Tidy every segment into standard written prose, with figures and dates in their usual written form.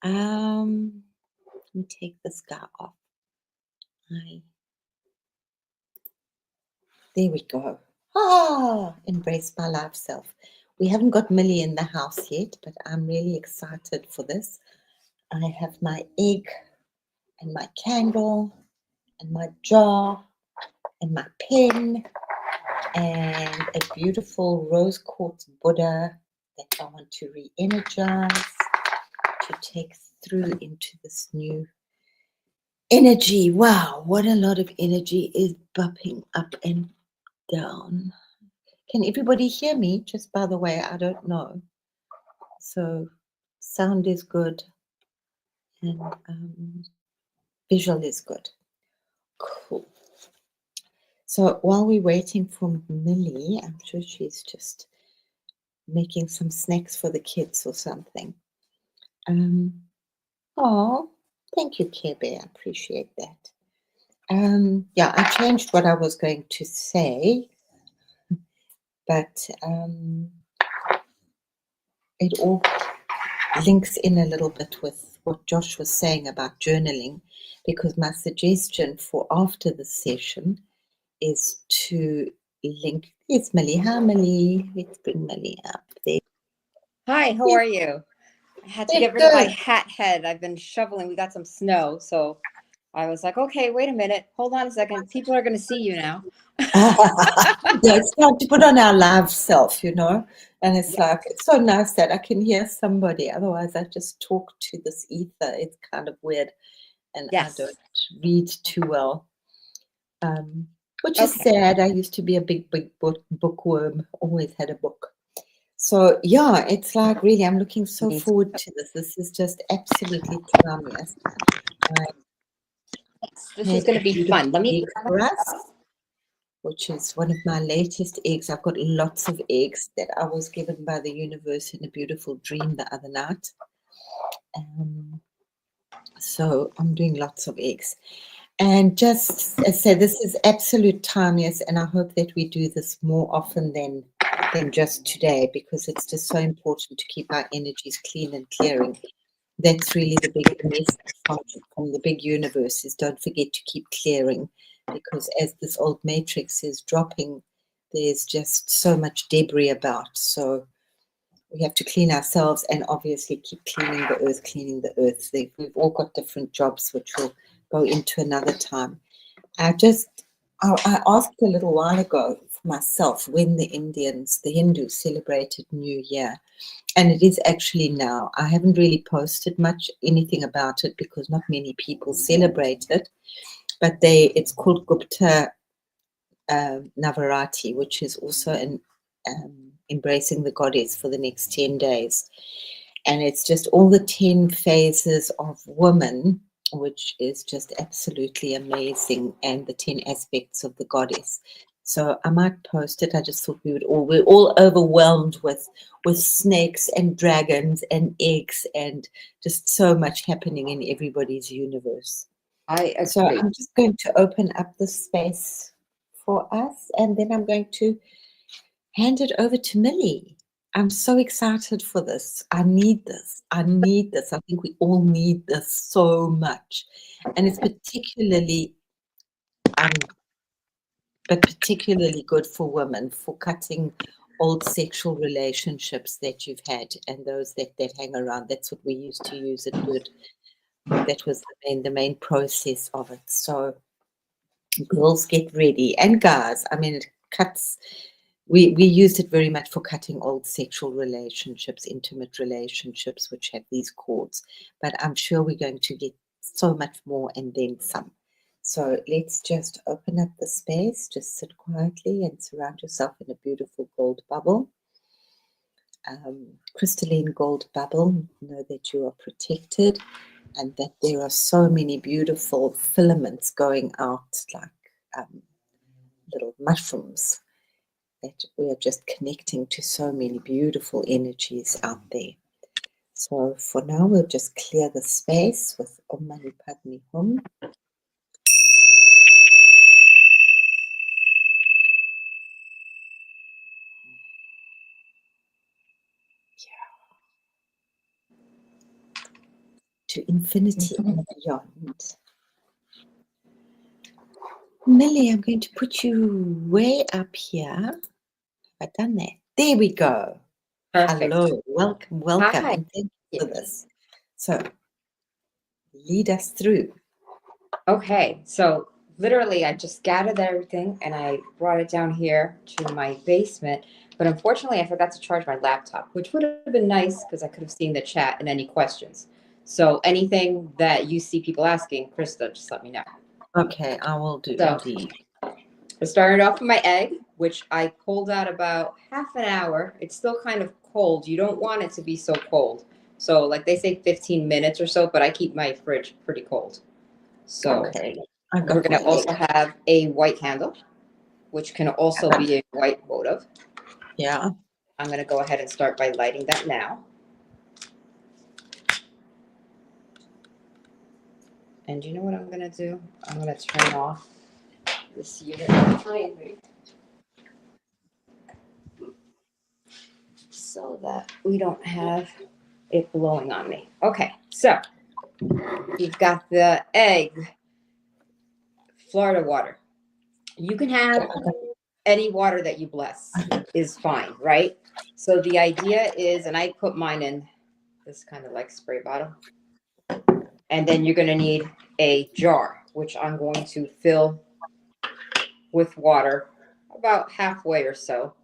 Let me take this guy off. There we go. Embrace my life self. We haven't got Millie in the house yet, but I'm really excited for this. I have my egg and my candle and my jar and my pen and a beautiful rose quartz Buddha that I want to re-energize, to take through into this new energy. Wow, what a lot of energy is bumping up and down. Can everybody hear me? Just by the way, I don't know. So sound is good and visual is good. Cool. So while we're waiting for Millie, I'm sure she's just making some snacks for the kids or something. Oh, thank you, Care Bear. I appreciate that. Yeah, I changed what I was going to say, but it all links in a little bit with what Josh was saying about journaling, because my suggestion for after the session is to link. It's Millie. Hi, Millie. Let's bring Millie up there. Hi, how are you? I had to get rid of my hat head. I've been shoveling. We got some snow, so I was like, okay, wait a minute. Hold on a second. People are going to see you now. Yeah, it's time to put on our live self, you know, and it's like, it's so nice that I can hear somebody. Otherwise, I just talk to this ether. It's kind of weird, and I don't read too well, which is sad. I used to be a big bookworm, always had a book. So yeah, it's like, really, I'm looking so forward to this. This is just absolutely timeless. This is going to be fun. Let me for us, which is one of my latest eggs. I've got lots of eggs that I was given by the universe in a beautiful dream the other night. So I'm doing lots of eggs. And just as I said, this is absolute timeless, and I hope that we do this more often than just today, because it's just so important to keep our energies clean and clearing. That's really the big message from the big universe, is don't forget to keep clearing, because as this old matrix is dropping, there's just so much debris about. So we have to clean ourselves and obviously keep cleaning the earth. We've all got different jobs, which we'll go into another time. I asked a little while ago for myself when the Hindus celebrated New Year. And it is actually now. I haven't really posted anything about it because not many people celebrate it. But it's called Gupta Navarati, which is also embracing the goddess for the next 10 days. And it's just all the 10 phases of woman, which is just absolutely amazing, and the 10 aspects of the goddess. So I might post it. I just thought we're all overwhelmed with snakes and dragons and eggs and just so much happening in everybody's universe. So I'm just going to open up the space for us, and then I'm going to hand it over to Millie. I'm so excited for this. I need this. I think we all need this so much. And it's particularly good for women, for cutting old sexual relationships that you've had and those that hang around. That's what we used to use it with. That was the main process of it. So girls, get ready. And guys, I mean, it cuts. We used it very much for cutting old sexual relationships, intimate relationships, which have these cords. But I'm sure we're going to get so much more and then some. So let's just open up the space, just sit quietly and surround yourself in a beautiful gold bubble. Crystalline gold bubble. Know that you are protected and that there are so many beautiful filaments going out like little mushrooms, that we are just connecting to so many beautiful energies out there. So for now, we'll just clear the space with Om Mani Padme Hum. to infinity and beyond. Millie, I'm going to put you way up here. Have I done that? There we go. Perfect. Hello, welcome, welcome, Hi. and thank you for this. So, lead us through. Okay, so literally I just gathered everything and I brought it down here to my basement. But unfortunately, I forgot to charge my laptop, which would have been nice because I could have seen the chat and any questions. So anything that you see people asking, Krista, just let me know. Okay, I will do So indeed. I started off with my egg, which I pulled out about half an hour. It's still kind of cold. You don't want it to be so cold. So like they say 15 minutes or so, but I keep my fridge pretty cold. So Okay, we're going to also have a white candle, which can also be a white votive. Yeah. I'm going to go ahead and start by lighting that now. And you know what I'm going to do? I'm going to turn off this unit so that we don't have it blowing on me. Okay, so you've got the egg, Florida water. You can have any water that you bless is fine, right? So the idea is, and I put mine in this kind of like spray bottle. And then you're going to need a jar, which I'm going to fill with water about halfway or so.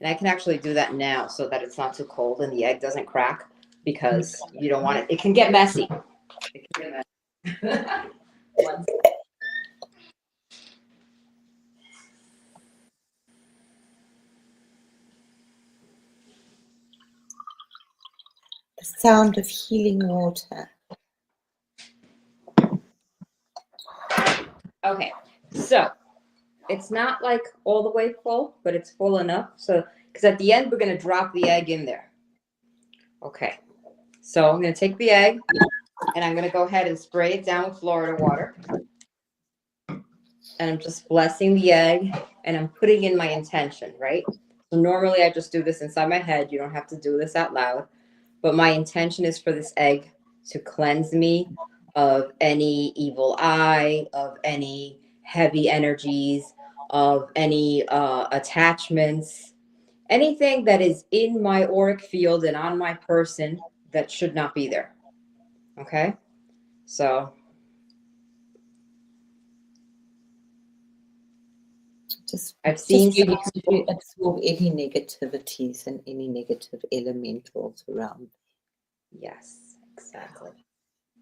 And I can actually do that now so that it's not too cold and the egg doesn't crack because you don't want it. It can get messy. It can get messy. The sound of healing water. Okay, so it's not like all the way full, but it's full enough. So, because at the end, we're going to drop the egg in there. Okay, so I'm going to take the egg and I'm going to go ahead and spray it down with Florida water. And I'm just blessing the egg and I'm putting in my intention, right? So normally I just do this inside my head. You don't have to do this out loud. But my intention is for this egg to cleanse me of any evil eye, of any heavy energies, of any attachments, anything that is in my auric field and on my person that should not be there. Okay? So I've seen just really to absorb any negativities and any negative elementals around. Yes, exactly.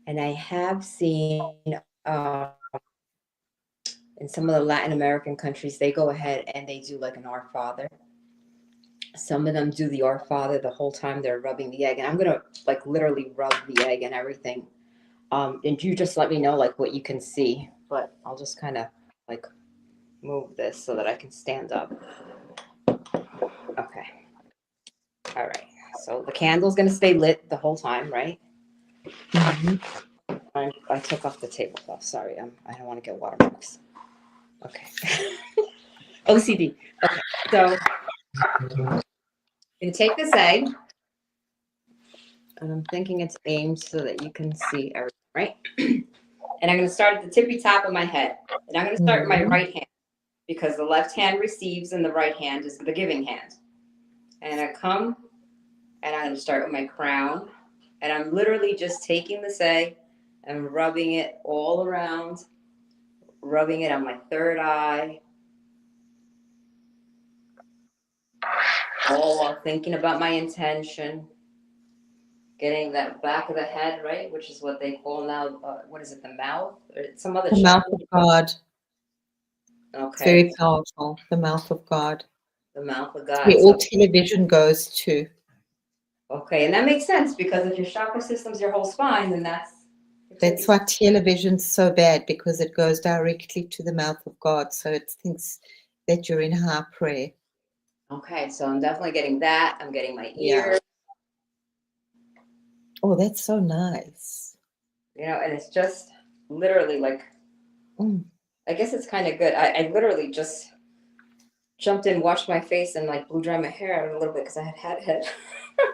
And I have seen in some of the Latin American countries, they go ahead and they do like an Our Father. Some of them do the Our Father the whole time they're rubbing the egg. And I'm going to like literally rub the egg and everything. And you just let me know like what you can see. But I'll just kind of like move this so that I can stand up. Okay. All right. So the candle's going to stay lit the whole time, right? I took off the tablecloth. Sorry, I don't want to get watermarks. Okay. OCD. Okay, so I'm going to take this egg, and I'm thinking it's aimed so that you can see everything, right? And I'm going to start at the tippy top of my head. And I'm going to start with my right hand because the left hand receives and the right hand is the giving hand. And I come, and I'm going to start with my crown. And I'm literally just taking this egg and rubbing it all around, rubbing it on my third eye, all while thinking about my intention, getting that back of the head, right? Which is what they call now, what is it, the mouth? Or some other The mouth of God. Okay. It's very powerful. The mouth of God. The mouth of God. Where all television goes to. Okay, and that makes sense because if your chakra system's your whole spine, then that's why television's so bad, because it goes directly to the mouth of God. So it thinks that you're in high prayer. Okay, so I'm definitely getting that. I'm getting my ears. Oh, that's so nice. You know, and it's just literally like, I guess it's kind of good. I literally just jumped in, washed my face, and like blew dry my hair out a little bit because I had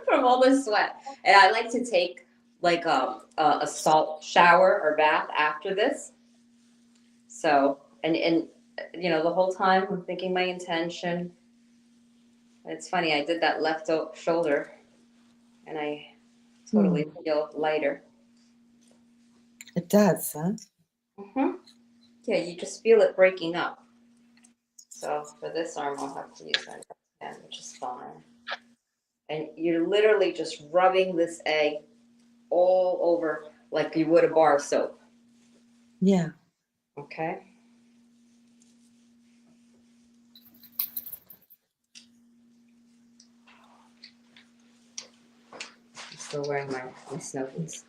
from all this sweat. And I like to take like a salt shower or bath after this. So, and you know, the whole time I'm thinking my intention. It's funny, I did that left shoulder and I totally feel lighter. It does, huh? Yeah, you just feel it breaking up. So for this arm, I'll have to use my left hand, which is fine. And you're literally just rubbing this egg all over like you would a bar of soap. Yeah. Okay. I'm still wearing my snow boots.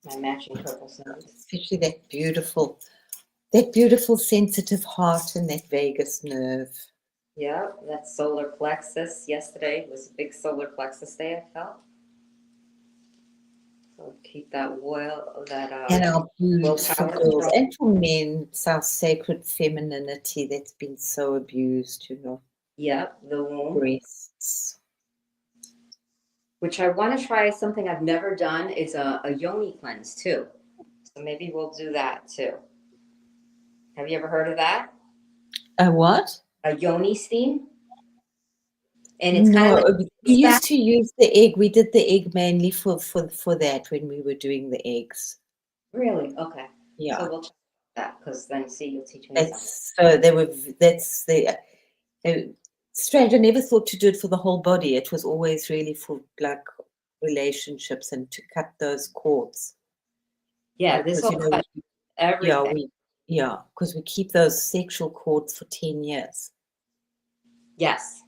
My matching purple snow boots. Especially that beautiful sensitive heart and that vagus nerve. Yeah, that solar plexus. Yesterday was a big solar plexus day, I felt. So keep that And our boobs for willpower girls strong. and for men, it's our sacred femininity that's been so abused, you know. Yep, the womb. Breasts. Which I want to try something I've never done is a yoni cleanse too. So maybe we'll do that too. Have you ever heard of that? A what? A yoni steam? And it's kind of like we used to use the egg. We did the egg mainly for that when we were doing the eggs. Really? Okay. Yeah. So we'll check that because then see, you'll teach me something. So that's the strange. I never thought to do it for the whole body. It was always really for like relationships and to cut those cords. Yeah, this will cut everything. Because we keep those sexual cords for 10 years. Yes.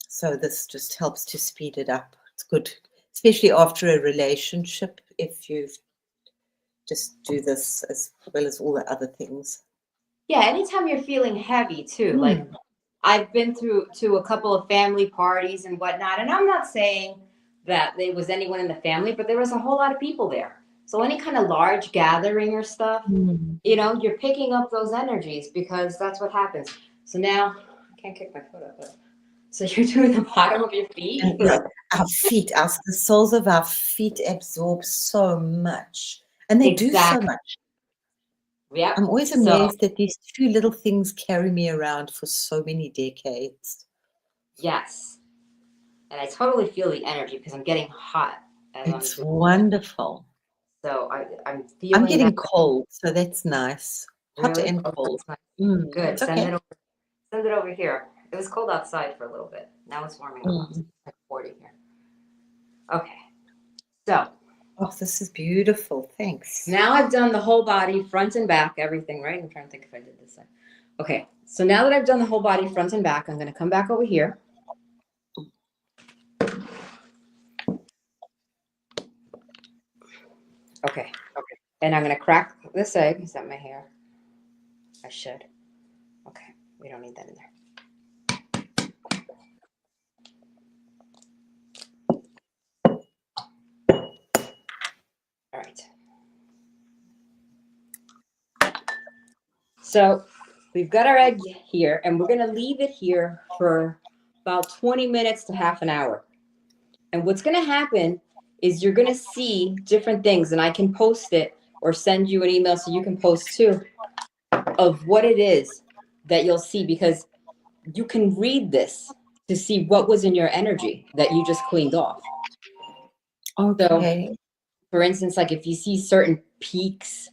So this just helps to speed it up. It's good, especially after a relationship, if you just do this as well as all the other things. Yeah, anytime you're feeling heavy too. Like I've been to a couple of family parties and whatnot, and I'm not saying that there was anyone in the family, but there was a whole lot of people there. So any kind of large gathering or stuff, you know, you're picking up those energies because that's what happens. So now I can't kick my foot up, but so you're doing the bottom of your feet? Our feet, the soles of our feet absorb so much. And they do so much. Yeah. I'm always amazed that these two little things carry me around for so many decades. Yes. And I totally feel the energy because I'm getting hot. It's wonderful. So I'm feeling. I'm getting cold, so that's nice. Hot and cold. Good. Send it over here. It was cold outside for a little bit. Now it's warming up. It's like 40 here. Okay. So. Oh, this is beautiful. Thanks. Now I've done the whole body, front and back, everything, right? I'm trying to think if I did this side. Okay. So now that I've done the whole body, front and back, I'm going to come back over here. Okay. And I'm going to crack this egg. Is that my hair? I should. Okay. We don't need that in there. All right. So we've got our egg here, and we're going to leave it here for about 20 minutes to half an hour. And what's going to happen is you're going to see different things, and I can post it or send you an email so you can post too of what it is that you'll see, because you can read this to see what was in your energy that you just cleaned off. Okay. So, for instance, like if you see certain peaks,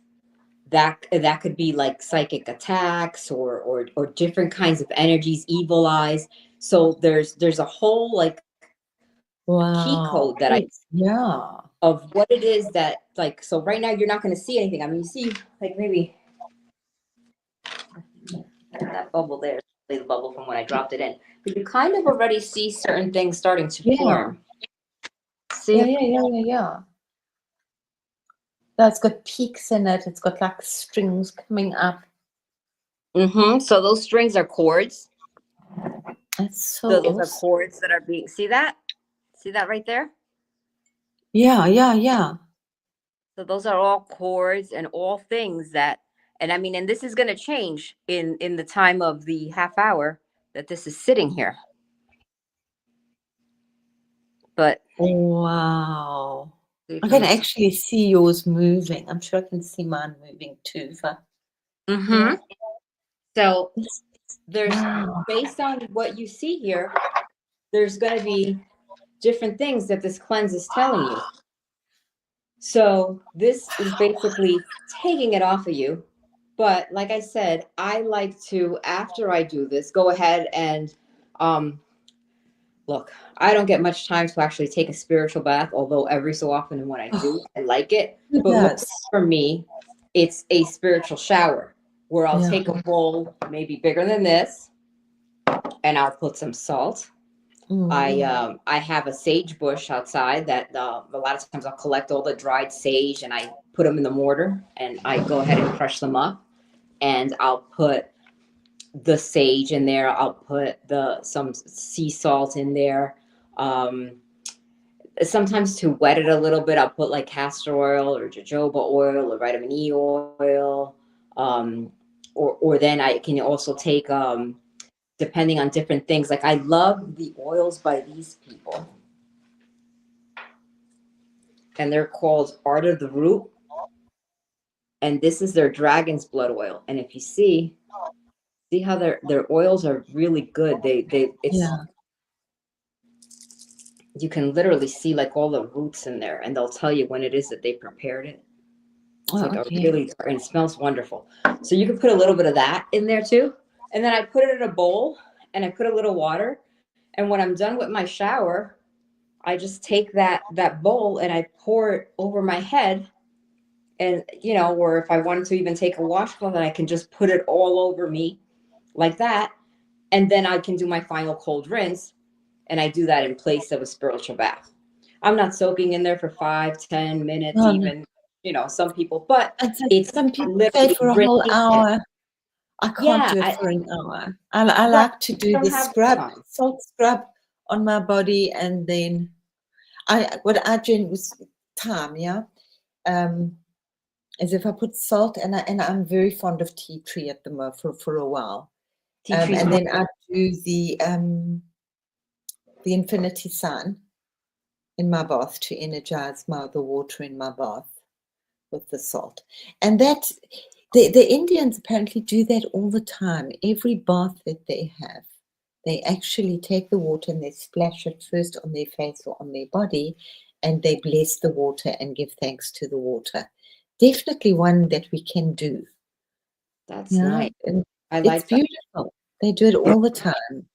that could be like psychic attacks or different kinds of energies, evil eyes. So there's a whole like key code that of what it is that, like, so right now you're not going to see anything. I mean, you see like maybe that bubble there, the bubble from when I dropped it in, but you kind of already see certain things starting to form. See? Yeah. That's got peaks in it. It's got like strings coming up. So those strings are cords. That's so those awesome. are cords that are being, see that right there? Yeah. So those are all cords and all things that, and I mean, and this is going to change in the time of the half hour that this is sitting here. But Wow. you I can can look. actually see yours moving. I'm sure I can see mine moving too. If I, yeah. So This- there's, Wow. based on what you see here, there's going to be different things that this cleanse is telling you. So this is basically taking it off of you. But like I said, I like to, after I do this, go ahead and look, I don't get much time to actually take a spiritual bath, although every so often and when I do, Oh, I like it. it But more does. for me, it's a spiritual shower where I'll Yeah. take a bowl maybe bigger than this and I'll put some salt. I have a sage bush outside that a lot of times I'll collect all the dried sage and I put them in the mortar and I go ahead and crush them up and I'll put the sage in there. I'll put some sea salt in there. Um, Sometimes to wet it a little bit, I'll put like castor oil or jojoba oil or vitamin E oil. Um, or then I can also take depending on different things. Like I love the oils by these people, and they're called Art of the Root. And this is their dragon's blood oil. And if you see how their oils are really good. It's Yeah. you can literally see like all the roots in there, and they'll tell you when it is that they prepared it. It's Oh, like a okay. really, and it smells wonderful. So you can put a little bit of that in there too. And then I put it in a bowl and I put a little water. And when I'm done with my shower, I just take that bowl and I pour it over my head. And or if I wanted to even take a washcloth, and I can just put it all over me like that. And then I can do my final cold rinse. And I do that in place of a spiritual bath. I'm not soaking in there for 5-10 minutes, No, no. even, some people, but It's like it's some people stay literally for a whole rinsing. hour. I can't Yeah, do it for an hour. I right. like to I do don't the have the scrub, time. salt scrub on my body, and then what I do with time, yeah, is if I put salt and I'm very fond of tea tree at the moment for a while, Tea trees. and then I do the infinity sign in my bath to energize the water in my bath with the salt, and that the Indians apparently do that all the time. Every bath that they have, they actually take the water and they splash it first on their face or on their body, and they bless the water and give thanks to the water. Definitely one that we can do. That's Yeah, nice. and I it's like that. beautiful. They do it all the time.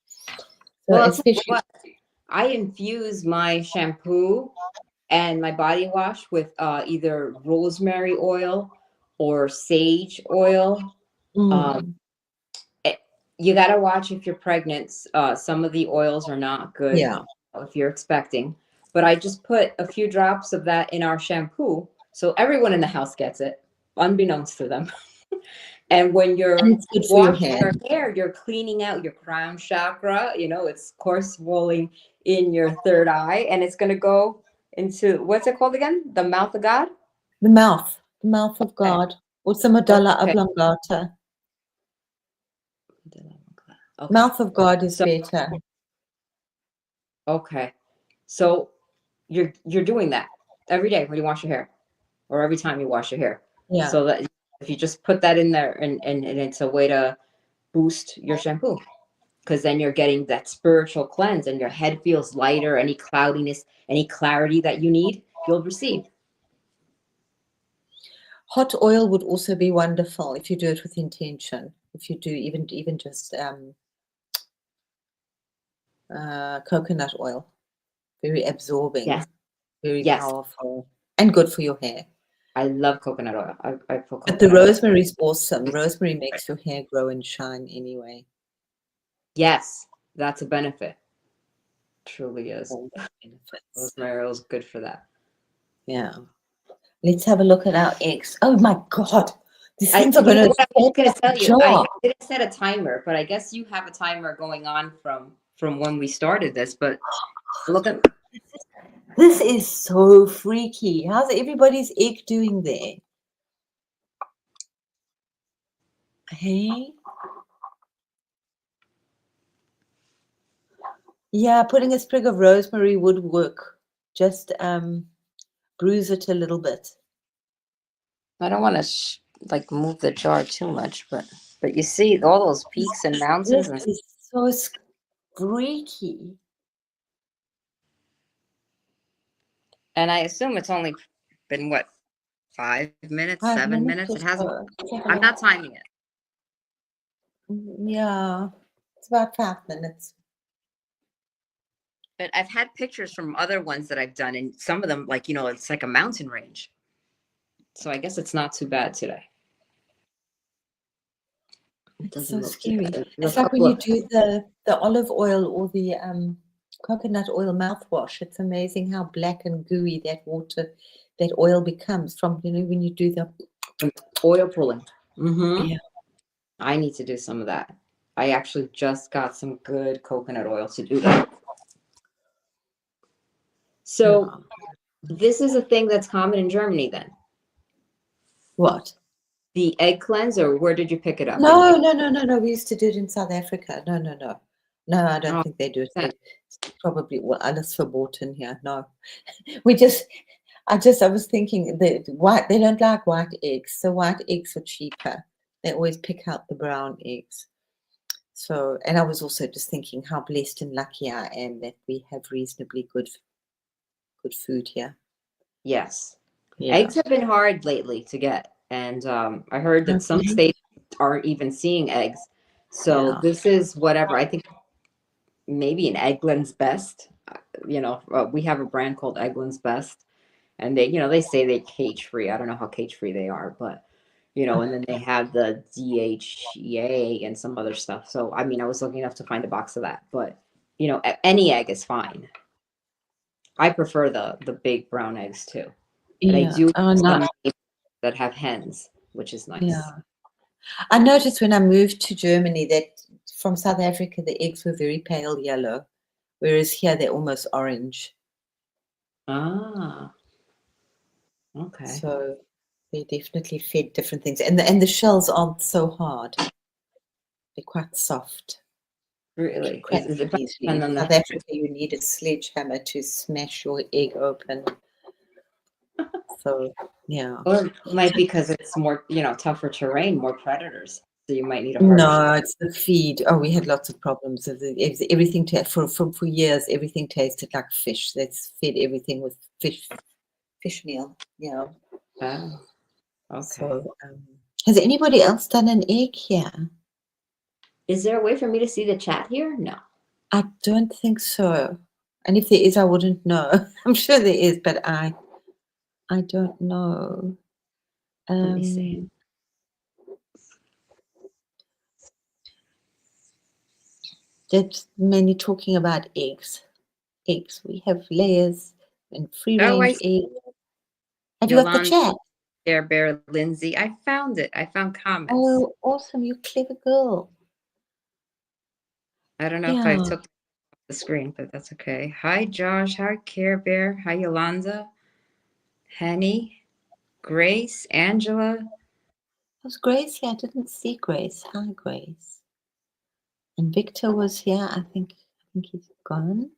So Well, I'll tell you especially, what, I infuse my shampoo and my body wash with either rosemary oil or sage oil. Um, mm, it- you got to watch if you're pregnant. Some of the oils are not good yeah, if you're expecting. But I just put a few drops of that in our shampoo. So everyone in the house gets it, unbeknownst to them. And when and you're it's good for your washing hair. your hair, you're cleaning out your crown chakra. It's course rolling in your third eye, and it's going to go into what's it called again? The mouth of God? The mouth of Okay. God, also medulla Okay. oblongata. Okay. Mouth of God is So, better. okay. So you're doing that every day when you wash your hair or every time you wash your hair. Yeah. So that if you just put that in there and it's a way to boost your shampoo because then you're getting that spiritual cleanse and your head feels lighter. Any cloudiness, any clarity that you need, you'll receive. Hot oil would also be wonderful if you do it with intention. If you do even just coconut oil, very absorbing, Yes. very Yes. powerful, and good for your hair. I love coconut oil. I put But the coconut oil. rosemary is awesome. Rosemary makes your hair grow and shine anyway. Yes, that's a benefit. Truly is. All the benefits. Rosemary oil is good for that. Yeah. Let's have a look at our eggs. Oh my God. These I, things are you know going to what I was going to tell you, I jar. didn't set a timer, but I guess you have a timer going on from when we started this. But look at This is so freaky. How's everybody's egg doing there? Hey? Yeah, putting a sprig of rosemary would work. Just bruise it a little bit. I don't want to like move the jar too much, but you see all those peaks and mountains This and is so squeaky. I assume it's only been what, 5 minutes, 5 7 minutes? or It hasn't. so. Let's have a I'm look. not timing it. Yeah, it's about 5 minutes. But I've had pictures from other ones that I've done, and some of them, like, it's like a mountain range. So I guess it's not too bad today. It It's doesn't so look too scary. bad. It's like when you do the olive oil or the coconut oil mouthwash. It's amazing how black and gooey that oil becomes from, when you do the oil pulling. Mm-hmm. yeah. I need to do some of that. I actually just got some good coconut oil to do that. So this is a thing that's common in Germany then? What? The egg cleanser, where did you pick it up? No. We used to do it in South Africa. No. No, I don't Oh, think they do it. okay. It's probably alles verboten here. No. I was thinking that they don't like white eggs. So white eggs are cheaper. They always pick out the brown eggs. So, and I was also just thinking how blessed and lucky I am that we have reasonably good food here. Yes. Yeah. Eggs have been hard lately to get. And I heard that some Okay. states aren't even seeing eggs. So Yeah. this is whatever. I think maybe an Eggland's Best. We have a brand called Eggland's Best. And they say they're cage free. I don't know how cage free they are, but and then they have the DHEA and some other stuff. So I mean, I was lucky enough to find a box of that, but any egg is fine. I prefer the big brown eggs too, and I Yeah. do Oh, some no. that have hens, which is nice. Yeah. I noticed when I moved to Germany that from South Africa, the eggs were very pale yellow, whereas here they're almost orange. Ah, okay. So they definitely fed different things. And the shells aren't so hard. They're quite soft. Really? Crack Is it easily. depend In on South the Africa, you need a sledgehammer to smash your egg open. So, yeah. or it might be because it's more, tougher terrain, more predators. So you might need a harder No, it's the feed. Oh, we had lots of problems. Everything for years. Everything tasted like fish. That's fed everything with fish meal. Yeah. Oh, okay. So, has anybody else done an egg here? Is there a way for me to see the chat here? No. I don't think so. And if there is, I wouldn't know. I'm sure there is, but I don't know. Let me see. That's mainly talking about eggs. Eggs. We have layers and free range eggs. Have you got the Yolanda, chat? Bear, Lindsay. I found it. I found comments. Oh, awesome. You clever girl. I don't know if I took the screen, but that's okay. Hi, Josh. Hi, Care Bear. Hi, Yolanda. Henny. Grace. Angela. Was Grace here? I didn't see Grace. Hi, Grace. And Victor was here. I think he's gone,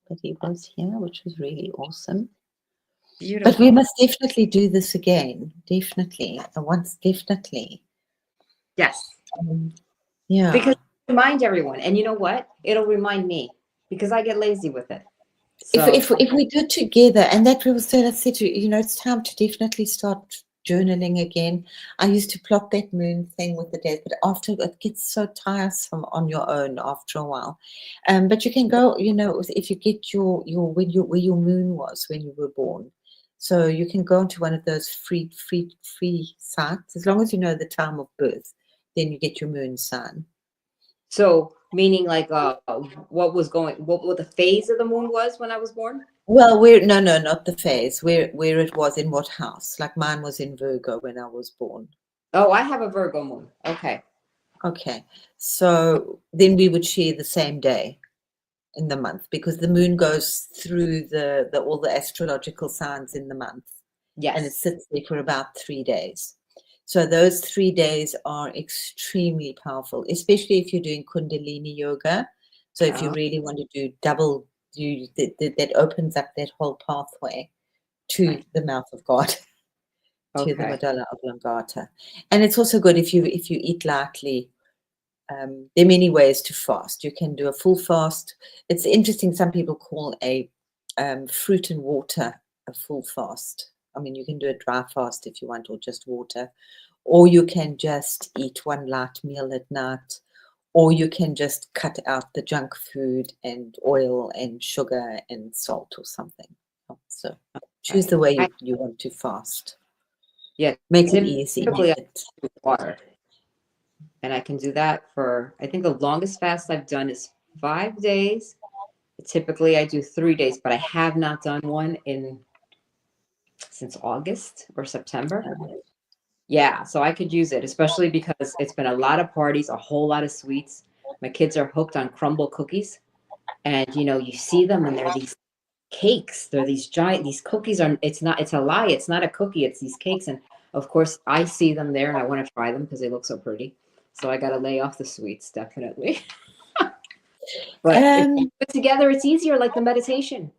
but he was here, which was really awesome. Beautiful. But we must definitely do this again. Definitely. Definitely. Yes. Yeah. Because remind everyone. And you know what? It'll remind me because I get lazy with it. So If we do it together, and that will say, let's say, it's time to definitely start journaling again. I used to plot that moon thing with the days, but after it gets so tiresome on your own after a while. But you can go, if you get where your moon was when you were born. So you can go into one of those free sites as long as you know the time of birth. Then you get your moon sign. So meaning like what the phase of the moon was when I was born? Well, no, not the phase. Where it was in what house? Like mine was in Virgo when I was born. Oh, I have a Virgo moon. Okay. Okay. So then we would share the same day in the month because the moon goes through all the astrological signs in the month. Yes. And it sits there for about 3 days. So those 3 days are extremely powerful, especially if you're doing Kundalini yoga. So if you Oh, really want to do double, that opens up that whole pathway to the mouth of God, to the okay. medulla oblongata. And it's also good if you eat lightly. There are many ways to fast. You can do a full fast. It's interesting. Some people call a fruit and water a full fast. I mean, you can do a dry fast if you want, or just water, or you can just eat one light meal at night, or you can just cut out the junk food and oil and sugar and salt or something. So choose Okay. the way you want to fast. Yeah, Make it easy. typically Make I it. do water, and I can do that for, I think the longest fast I've done is 5 days. Typically I do 3 days, but I have not done one in since August or September. Yeah, so I could use it, especially because it's been a lot of parties, a whole lot of sweets. My kids are hooked on crumble cookies, and you see them, and they're these cakes. They're these giant. These cookies are. It's not. It's a lie. It's not a cookie. It's these cakes, and of course I see them there, and I want to try them because they look so pretty. So I got to lay off the sweets, definitely. But if you Um, put it together, it's easier, like the meditation.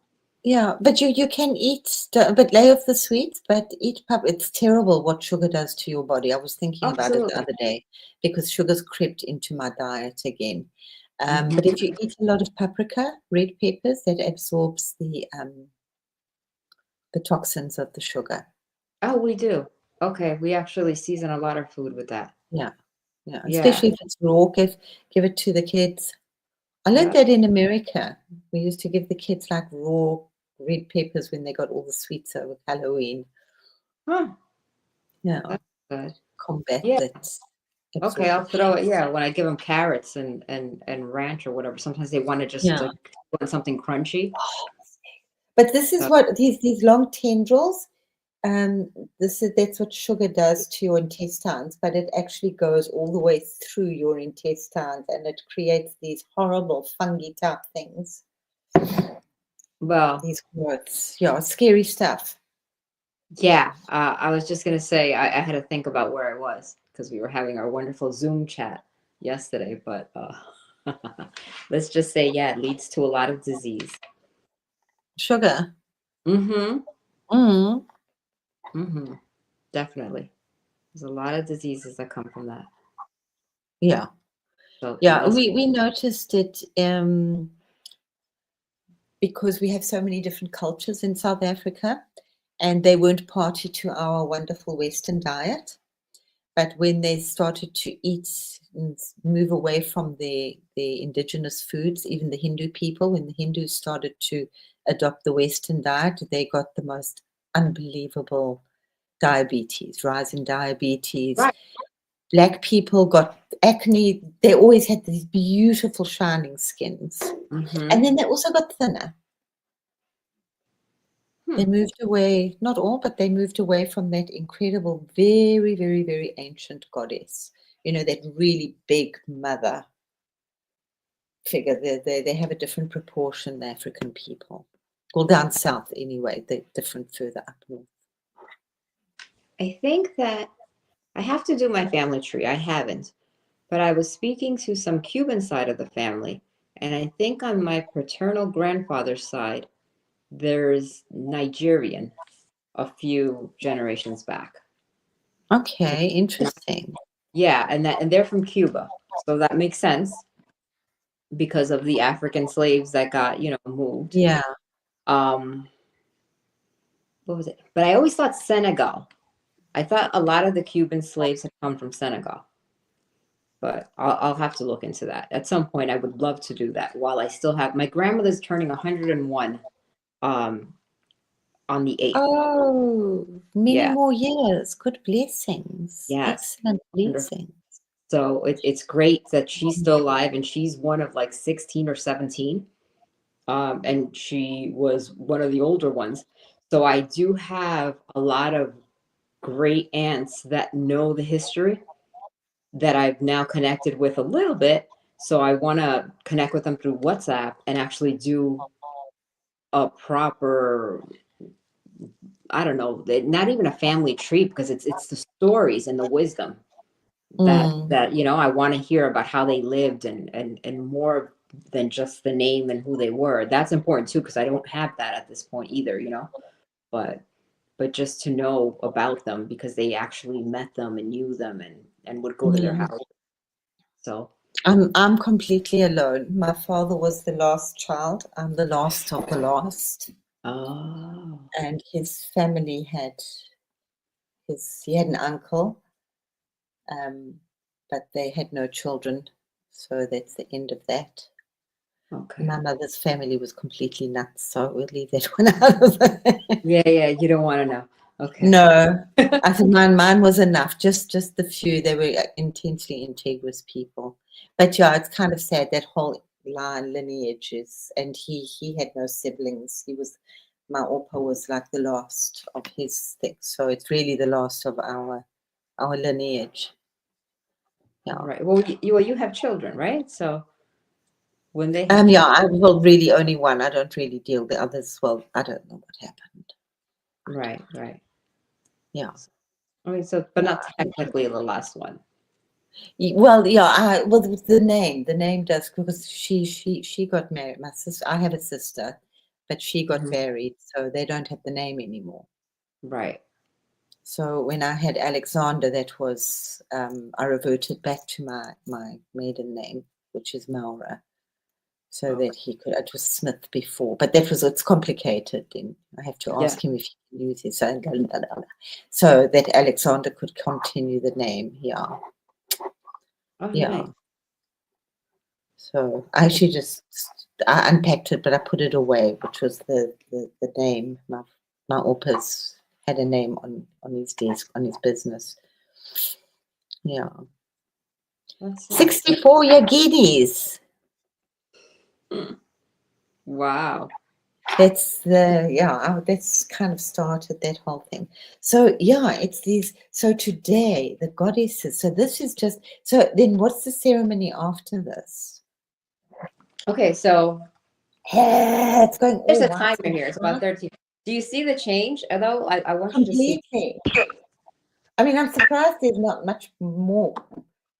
yeah, but you can eat, but lay off the sweets, but eat pap. It's terrible what sugar does to your body. I was thinking about it the Absolutely. other day because sugar's crept into my diet again. But if you Mhm. eat a lot of paprika, red peppers, that absorbs the toxins of the sugar. Oh, we do. Okay, we actually season a lot of food with that. Yeah, yeah. Yeah. Especially if it's raw, give it to the kids. I learned Yeah. that in America. We used to give the kids like raw red peppers when they got all the sweets over Halloween. Huh. Yeah, That's good. combat Yeah. that Okay, I'll absorption. throw it. Yeah, when I give them carrots and ranch or whatever, sometimes they want to just Yeah. like want something crunchy. But this is So, what these long tendrils, um, that's what sugar does to your intestines, but it actually goes all the way through your intestines and it creates these horrible fungi type things, well, these growths. Yeah, scary stuff. yeah. I was just gonna say I had to think about where I was because we were having our wonderful Zoom chat yesterday, but let's just say, yeah, it leads to a lot of disease. Sugar. Mm-hmm. Mm. Mm-hmm. Definitely. There's a lot of diseases that come from that. Yeah. So Yeah, let's. we noticed it because we have so many different cultures in South Africa, and they weren't party to our wonderful Western diet. But when they started to eat and move away from the indigenous foods, even the Hindu people, when the Hindus started to adopt the Western diet, they got the most unbelievable diabetes, rise in diabetes. Right. Black people got acne. They always had these beautiful shining skins. Mm-hmm. And then they also got thinner. Hmm. They moved away, not all, but they moved away from that incredible, very, very, very ancient goddess. That really big mother figure. They have a different proportion, the African people. Well, down south anyway, they're different further up north. I think that I have to do my family tree. I haven't, but I was speaking to some Cuban side of the family, and I think on my paternal grandfather's side, there's Nigerian a few generations back. Okay, And interesting. yeah, and they're from Cuba, so that makes sense because of the African slaves that got moved. Yeah. Um, what was it? But I always thought Senegal. I thought a lot of the Cuban slaves had come from Senegal. But I'll have to look into that. At some point, I would love to do that while I still have my grandmother's turning 101 um, on the 8th. Oh, many Yeah, more years. Good blessings. yes. Excellent Wonderful. blessings. So it's great that she's still alive and she's one of like 16 or 17. And she was one of the older ones. So I do have a lot of great aunts that know the history that I've now connected with a little bit. So I want to connect with them through WhatsApp and actually do a proper, I don't know, not even a family tree because it's the stories and the wisdom that Mm, I want to hear about how they lived and more than just the name and who they were. That's important too, because I don't have that at this point either, you know. But just to know about them because they actually met them and knew them and would go to their house. So I'm completely alone. My father was the last child. I'm the last of the last. oh, And his family he had an uncle, but they had no children. So that's the end of that. okay. My mother's family was completely nuts, so we'll leave that one out of it. Yeah, you don't want to know. Okay. No, I think mine was enough. Just the few. They were intensely integrous people. But yeah, it's kind of sad that whole lineage is. And he had no siblings. My Opa was like the last of his thing. So it's really the last of our lineage. Yeah. All right. Well, you have children, right? So when they Yeah. Really only one. I don't really deal the others. Well, I don't know what happened. right. Yeah. I mean, so but not technically the last one. Well, yeah, well, the name does, because she got married. My sister, I have a sister, but she got married, so they don't have the name anymore. Right. So when I had Alexander, that was I reverted back to my maiden name, which is Maura, so that he could. It was Smith before, but it's complicated. And I have to ask him if he can use it. So that Alexander could continue the name. Yeah. Oh, Yeah. nice. So I actually I unpacked it, but I put it away, which was the name. My Opa's had a name on his desk, on his business. Yeah. 64 Yaginis. Wow. That's that's kind of started that whole thing. So yeah, it's these. So today, the goddesses. So this is just. So then, what's the ceremony after this? Okay, so It's going. there's a timer here. It's about 13. Do you see the change? Although I want you to see. I mean, I'm surprised there's not much more.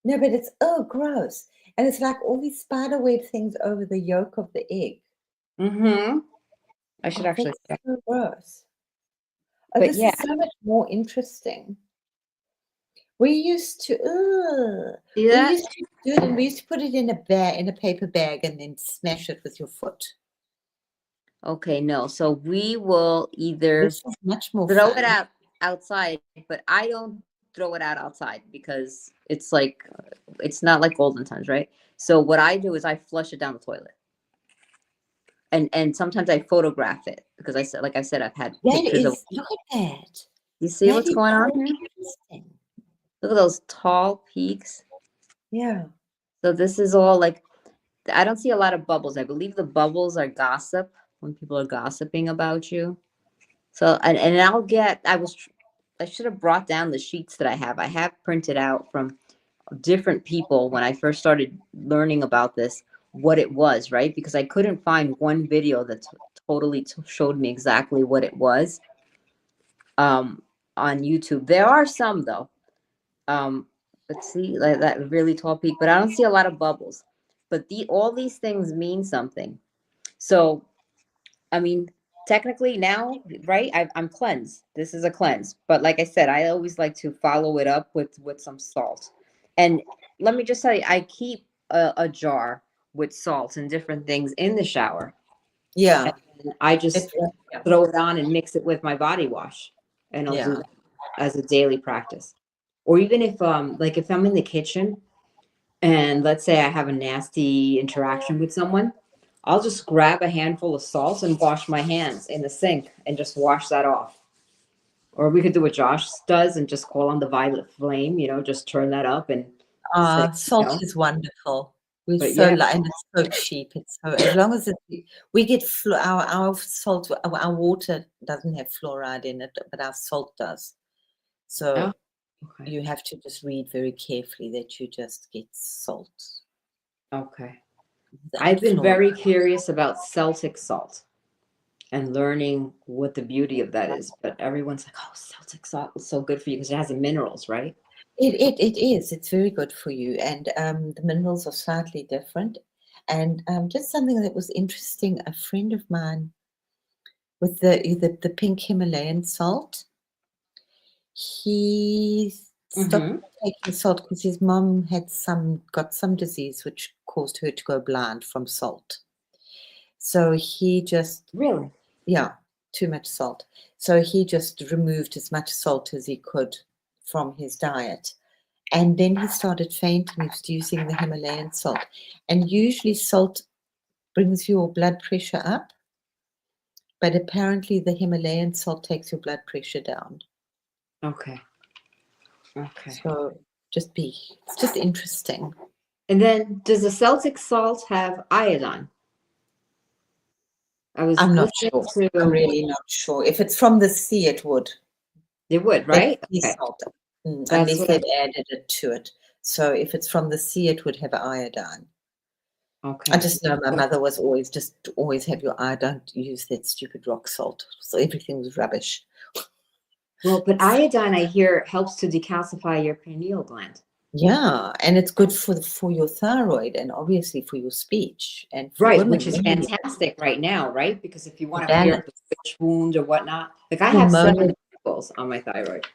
No, but it's gross, and it's like all these spider web things over the yolk of the egg. I should actually. That's so gross. Oh, But this yeah, is so much more interesting. We used to, see that? we used to do it, and we used to put it in a paper bag, and then smash it with your foot. Okay, no. So we will either This is much more throw fun. it out outside, but I don't throw it out outside because it's like it's not like olden times, right? So what I do is I flush it down the toilet. And sometimes I photograph it because I said I've had pictures of. Look at that. You see what's going on here? Interesting. Look at those tall peaks. Yeah. So this is all like, I don't see a lot of bubbles. I believe the bubbles are gossip when people are gossiping about you. So and I should have brought down the sheets that I have. I have printed out from different people when I first started learning about this, what it was, right? Because I couldn't find one video that totally showed me exactly what it was on YouTube. There are some though. But see, like that really tall peak, but I don't see a lot of bubbles. But all these things mean something. So, I mean, technically now, right? I'm cleansed. This is a cleanse. But like I said, I always like to follow it up with some salt. And let me just tell you, I keep a jar with salt and different things in the shower. Yeah. And I just throw it on and mix it with my body wash, and I'll do that as a daily practice. Or even if if I'm in the kitchen and let's say I have a nasty interaction with someone, I'll just grab a handful of salt and wash my hands in the sink and just wash that off. Or we could do what Josh does and just call on the violet flame, just turn that up and say, salt is wonderful. We're But so yeah. light, and it's so cheap. It's so, as long as we get our salt, our water doesn't have fluoride in it, but our salt does. So Okay. you have to just read very carefully that you just get salt. Okay. I've been very curious about Celtic salt and learning what the beauty of that is. But everyone's like, oh, Celtic salt is so good for you because it has the minerals, right? It is. It's very good for you. And the minerals are slightly different. And just something that was interesting, a friend of mine with the pink Himalayan salt, he stopped taking salt because his mom had got some disease which caused her to go blind from salt. So he just Really? yeah, too much salt. So he just removed as much salt as he could from his diet. And then he started fainting. He was using the Himalayan salt. And usually salt brings your blood pressure up, but apparently the Himalayan salt takes your blood pressure down. Okay. Okay. So it's just interesting. And then does the Celtic salt have iodine? I was I'm not listening sure. to. I'm really not sure. If it's from the sea, it would. It would, That's right? sea Okay. salt, That's unless what I. they've added it to it. So if it's from the sea, it would have iodine. Okay. I just know my mother was always have your eye, don't use that stupid rock salt. So everything was rubbish. Well, but iodine, I hear, helps to decalcify your pineal gland. Yeah, and it's good for your thyroid and obviously for your speech and for Right, women. which is fantastic right now, right? Because if you want to clear up Balance, the switch wound or whatnot, like I have hormonal. 7 pimples on my thyroid.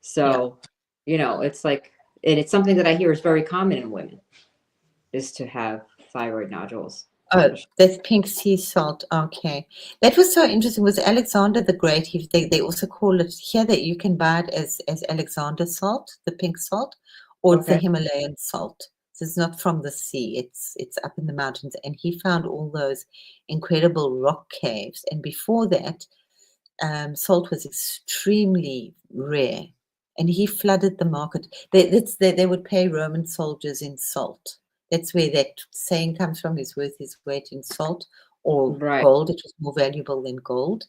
So, it's like, and it's something that I hear is very common in women, is to have thyroid nodules. Oh, that's pink sea salt. Okay, that was so interesting. Was Alexander the Great? They also call it here that you can buy it as Alexander salt, the pink salt, or it's the Okay. Himalayan salt. So it's not from the sea. It's up in the mountains, and he found all those incredible rock caves. And before that, salt was extremely rare, and he flooded the market. They would pay Roman soldiers in salt. That's where that saying comes from, is worth his weight in salt or Right. gold. It was more valuable than gold.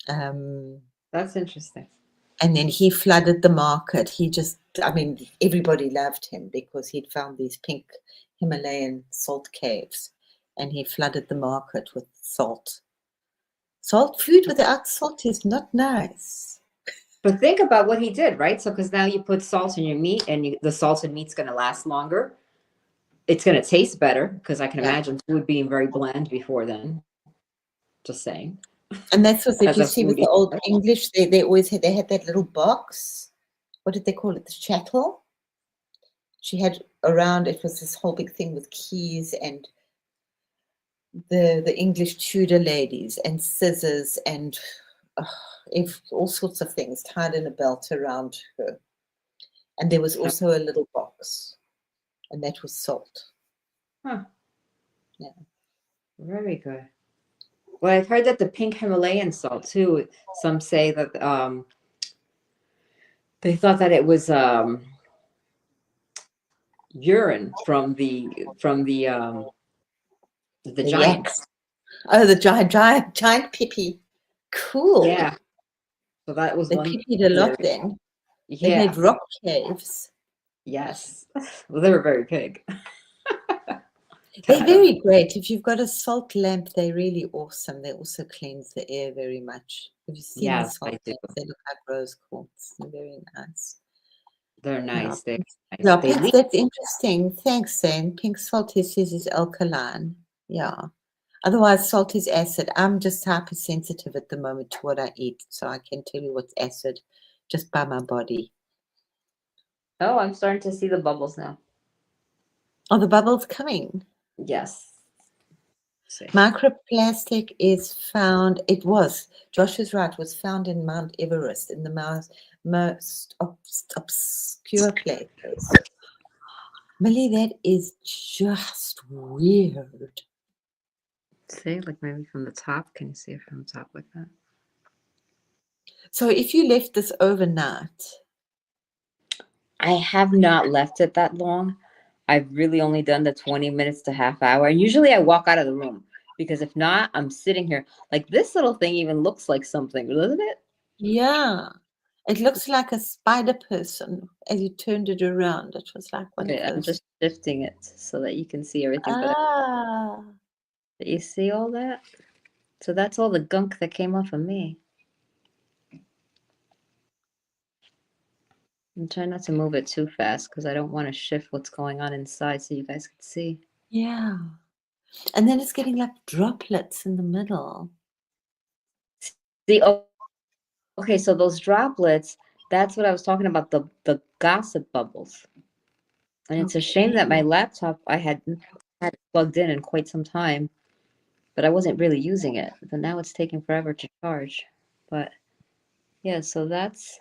That's interesting. And then he flooded the market. Everybody loved him because he'd found these pink Himalayan salt caves, and he flooded the market with salt. Food without salt is not nice. But think about what he did, right? So, because now you put salt in your meat and the salted meat's going to last longer. It's going to taste better because I can Yeah. imagine food being very bland before then. Just saying. And that's what, if As you a see with foodie. the old English, they always had that little box. What did they call it? The chattel. She had around, it was this whole big thing with keys and the English Tudor ladies and scissors and all sorts of things tied in a belt around her. And there was also a little box, and that was salt. Huh. Yeah. Very good. Well, I've heard that the pink Himalayan salt too. Some say that they thought that it was urine from the The giants. yaks. Oh, the giant pippi. Cool. Yeah. So that was They one pippied a lot theory. then. They Yeah. made rock caves. Yes. Well, they were very big. They're very great. If you've got a salt lamp, they're really awesome. They also cleanse the air very much. Have you seen the Yes, salt I do. lamps? They look like rose quartz. They're very nice. They're Yeah, nice. They're nice. yeah, They leak. that's interesting. Thanks, Zane. Pink salt, he says, is alkaline. Yeah. Otherwise, salt is acid. I'm just hypersensitive at the moment to what I eat, so I can tell you what's acid just by my body. Oh, I'm starting to see the bubbles now. Oh, the bubble's coming. Yes. See. Microplastic is found, Josh is right, was found in Mount Everest, in the most obscure places. Millie, that is just weird. See, like maybe from the top. Can you see it from the top like that? So if you left this overnight, I have not left it that long. I've really only done the 20 minutes to half hour. And usually I walk out of the room because if not, I'm sitting here. Like this little thing even looks like something, doesn't it? yeah, it looks like a spider person as you turned it around. It was like one of Okay, I'm those. just shifting it so that you can see everything. But Ah, you see all that? So that's all the gunk that came off of me. I'm trying not to move it too fast because I don't want to shift what's going on inside so you guys can see. yeah. And then it's getting like droplets in the middle. Okay, so those droplets, that's what I was talking about, the gossip bubbles. And it's a shame that my laptop, I hadn't had it plugged in quite some time, but I wasn't really using it. But now it's taking forever to charge. But yeah, so that's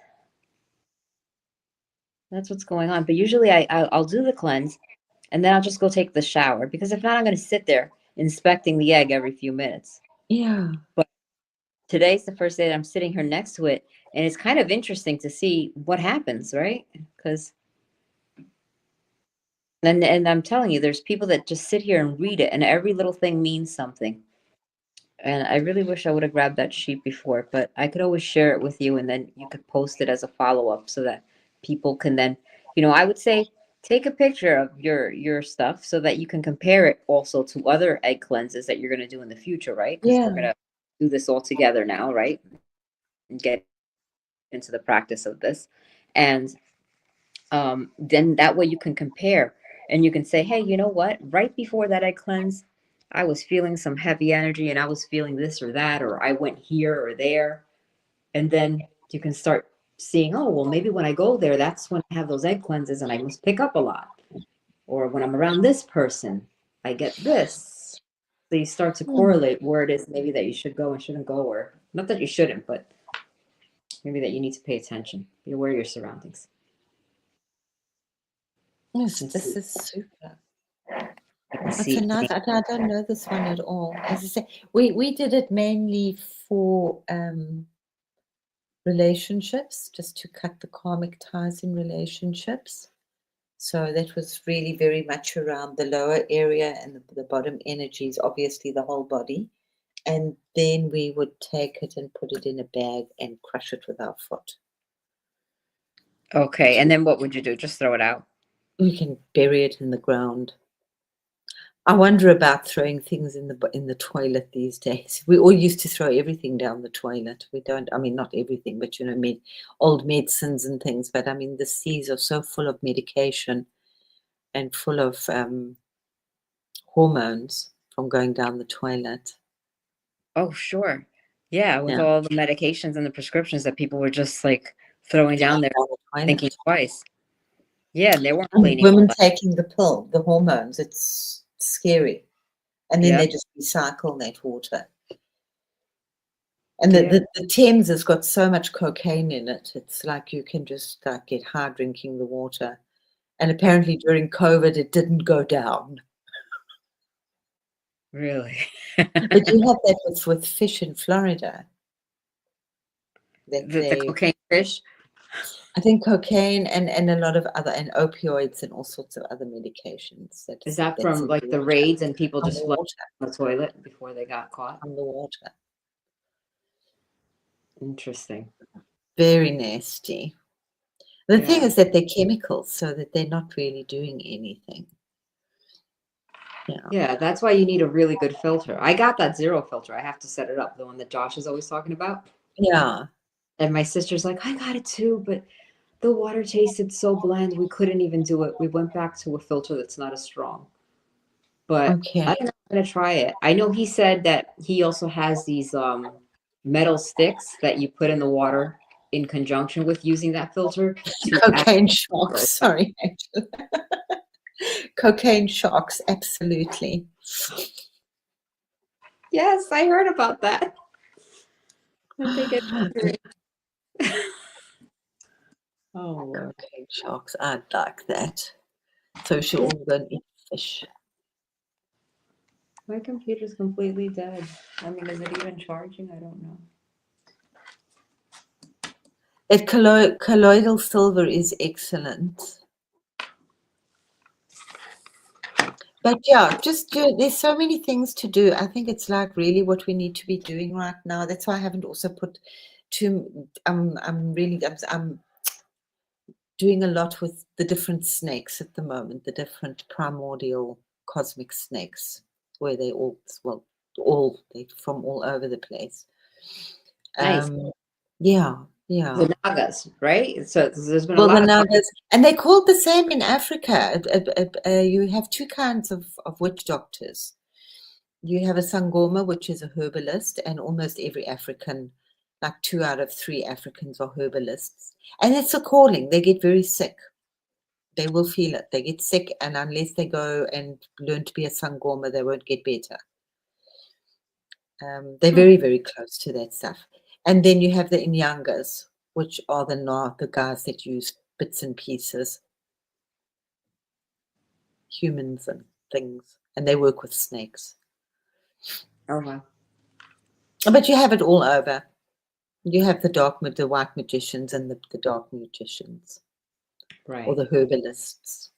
what's going on. But usually I'll do the cleanse and then I'll just go take the shower, because if not, I'm going to sit there inspecting the egg every few minutes. Yeah. But today's the first day that I'm sitting here next to it, and it's kind of interesting to see what happens, right? Because and I'm telling you, there's people that just sit here and read it, and every little thing means something. And I really wish I would have grabbed that sheet before, but I could always share it with you, and then you could post it as a follow-up so that people can then, I would say take a picture of your stuff so that you can compare it also to other egg cleanses that you're going to do in the future, right? Because we're going to do this all together now, right? And get into the practice of this. And then that way you can compare and you can say, hey, you know what? Right before that egg cleanse, I was feeling some heavy energy and I was feeling this or that, or I went here or there. And then you can start seeing, oh, well, maybe when I go there, that's when I have those egg cleanses and I must pick up a lot. Or when I'm around this person, I get this. So you start to correlate where it is maybe that you should go and shouldn't go, or not that you shouldn't, but maybe that you need to pay attention. Be aware of your surroundings. Yes, this is super. That's See, another. I don't know this one at all. As I say, we did it mainly for relationships, just to cut the karmic ties in relationships. So that was really very much around the lower area and the bottom energies, obviously the whole body. And then we would take it and put it in a bag and crush it with our foot. okay, and then what would you do? Just throw it out? We can bury it in the ground. I wonder about throwing things in the toilet these days. We all used to throw everything down the toilet. We don't, I mean, not everything, but old medicines and things. But I mean, the seas are so full of medication and full of hormones from going down the toilet. Oh, sure. Yeah, with all the medications and the prescriptions that people were just like throwing down there, thinking twice. Yeah, and they weren't cleaning. Women taking the pill, the hormones, it's scary. And then they just recycle that water. And the Thames has got so much cocaine in it. It's like you can just get high drinking the water. And apparently during COVID, it didn't go down. Really? But you have that with fish in Florida. The cocaine fish? I think cocaine and a lot of other, and opioids and all sorts of other medications. Is that from like the raids and people just floating on the toilet before they got caught? On the water. Interesting. Very nasty. The thing is that they're chemicals, so that they're not really doing anything. Yeah, that's why you need a really good filter. I got that zero filter. I have to set it up, the one that Josh is always talking about. Yeah. And my sister's like, I got it too, but the water tasted so bland, we couldn't even do it. We went back to a filter that's not as strong. But okay. I'm going to try it. I know he said that he also has these metal sticks that you put in the water in conjunction with using that filter. Cocaine shocks, sorry. Cocaine shocks, absolutely. Yes, I heard about that. I think it's oh, cocaine shocks, I'd like that. So she'll all go and eat fish. My computer's completely dead. I mean, is it even charging? I don't know. That colloidal silver is excellent. But yeah, just do it. There's so many things to do. I think it's like really what we need to be doing right now. That's why I haven't also put I'm doing a lot with the different snakes at the moment, the different primordial cosmic snakes, where they all they from all over the place. Nice. Yeah. The Nagas, right? So there's been a lot of Nagas, and they're called the same in Africa. You have two kinds of witch doctors. You have a Sangoma, which is a herbalist, and almost every African, like 2 out of 3 Africans are herbalists. And it's a calling. They get very sick. They will feel it. They get sick, and unless they go and learn to be a Sangoma, they won't get better. They're very, very close to that stuff. And then you have the Inyangas, which are the guys that use bits and pieces, humans and things, and they work with snakes. Oh, wow. But you have it all over. You have the white magicians and the dark magicians, Right. or the herbalists.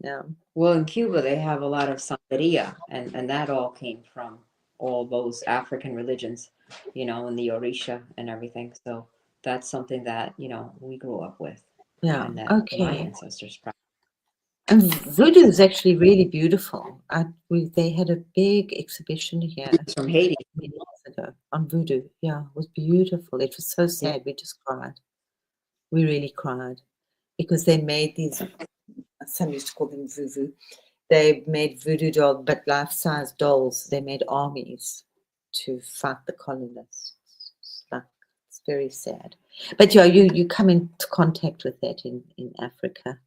Yeah. Well, in Cuba, they have a lot of Santeria, and that all came from all those African religions, you know, and the Orisha and everything. So that's something that, you know, we grew up with. Yeah. And that my Okay. ancestors practiced. And voodoo is actually really beautiful. They had a big exhibition here It's from Haiti. many years ago on voodoo. Yeah, it was beautiful. It was so sad. We just cried. We really cried because they made these. Some used to call them voodoo. They made voodoo dolls, but life-size dolls. They made armies to fight the colonists. It's very sad. But yeah, you come into contact with that in Africa.